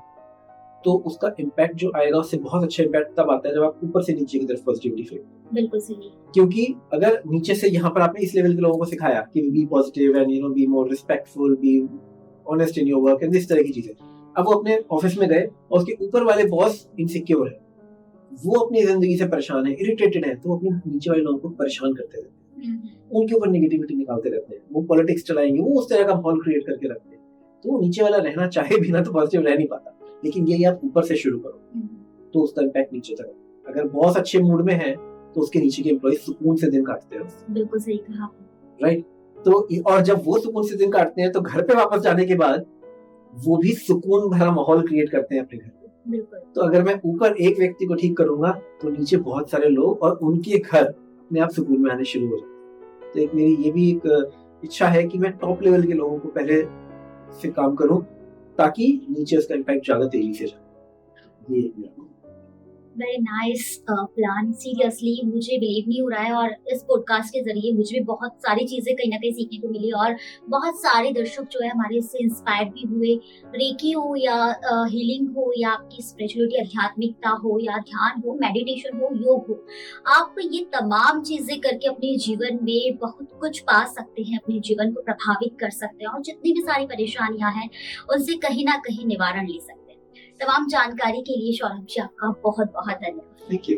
तो उसका इम्पैक्ट जो आएगा उससे बहुत अच्छा इम्पैक्ट तब आता है जब आप ऊपर से नीचे की तरफ पॉजिटिविटी फेंकते। बिल्कुल सही। क्योंकि अगर नीचे से यहाँ पर आपने इस लेवल के लोगों को सिखाया कि be positive and be more respectful, be honest in your work and इस तरह की चीजें, अब वो अपने ऑफिस में गए और उसके ऊपर वाले बॉस इनसिक्योर है, वो अपनी जिंदगी से परेशान है, इरिटेटेड है, तो अपने नीचे वाले लोगों को परेशान करते रहते हैं, उनके ऊपर नेगेटिविटी निकालते रहते हैं, वो पॉलिटिक्स चलाएंगे, वो उस तरह का माहौल क्रिएट करके रखते हैं। तो नीचे वाला रहना चाहे भी ना तो पॉजिटिव रह नहीं पाता। लेकिन यही आप ऊपर से शुरू करो तो उसका इम्पैक्ट नीचे तक। अगर बॉस अच्छे मूड में है तो उसके नीचे के एम्प्लॉय सुकून से दिन काटते हैं। बिल्कुल सही कहा, राइट। तो और जब वो सुकून से दिन काटते हैं तो घर पे वापस जाने के बाद वो भी सुकून भरा माहौल क्रिएट करते हैं अपने घर पे। बिल्कुल। तो अगर मैं ऊपर एक व्यक्ति को ठीक करूंगा तो नीचे बहुत सारे लोग और उनके घर अपने आप सुकून में आने शुरू हो जाते हैं। तो एक मेरी ये भी एक इच्छा है कि मैं टॉप लेवल के लोगों को पहले से काम करूं ताकि नीचे उसका इम्पैक्ट ज्यादा तेजी से जाए। ये वेरी नाइस प्लान। सीरियसली मुझे बिलीव नहीं हो रहा है, और इस पॉडकास्ट के जरिए मुझे भी बहुत सारी चीजें कहीं ना कहीं सीखने को मिली, और बहुत सारे दर्शक जो है हमारे इससे इंस्पायर भी हुए। रेकी हो या हीलिंग हो या आपकी स्पिरिचुअलिटी, आध्यात्मिकता हो या ध्यान हो, मेडिटेशन हो, योग हो, आप ये तमाम चीजें करके अपने जीवन में बहुत कुछ पा सकते हैं, अपने जीवन को प्रभावित कर सकते हैं, और जितनी भी सारी परेशानियां हैं उनसे कहीं ना कहीं निवारण ले सकते हैं। तमाम जानकारी के लिए सौरभ जी आपका बहुत बहुत धन्यवाद। Thank you.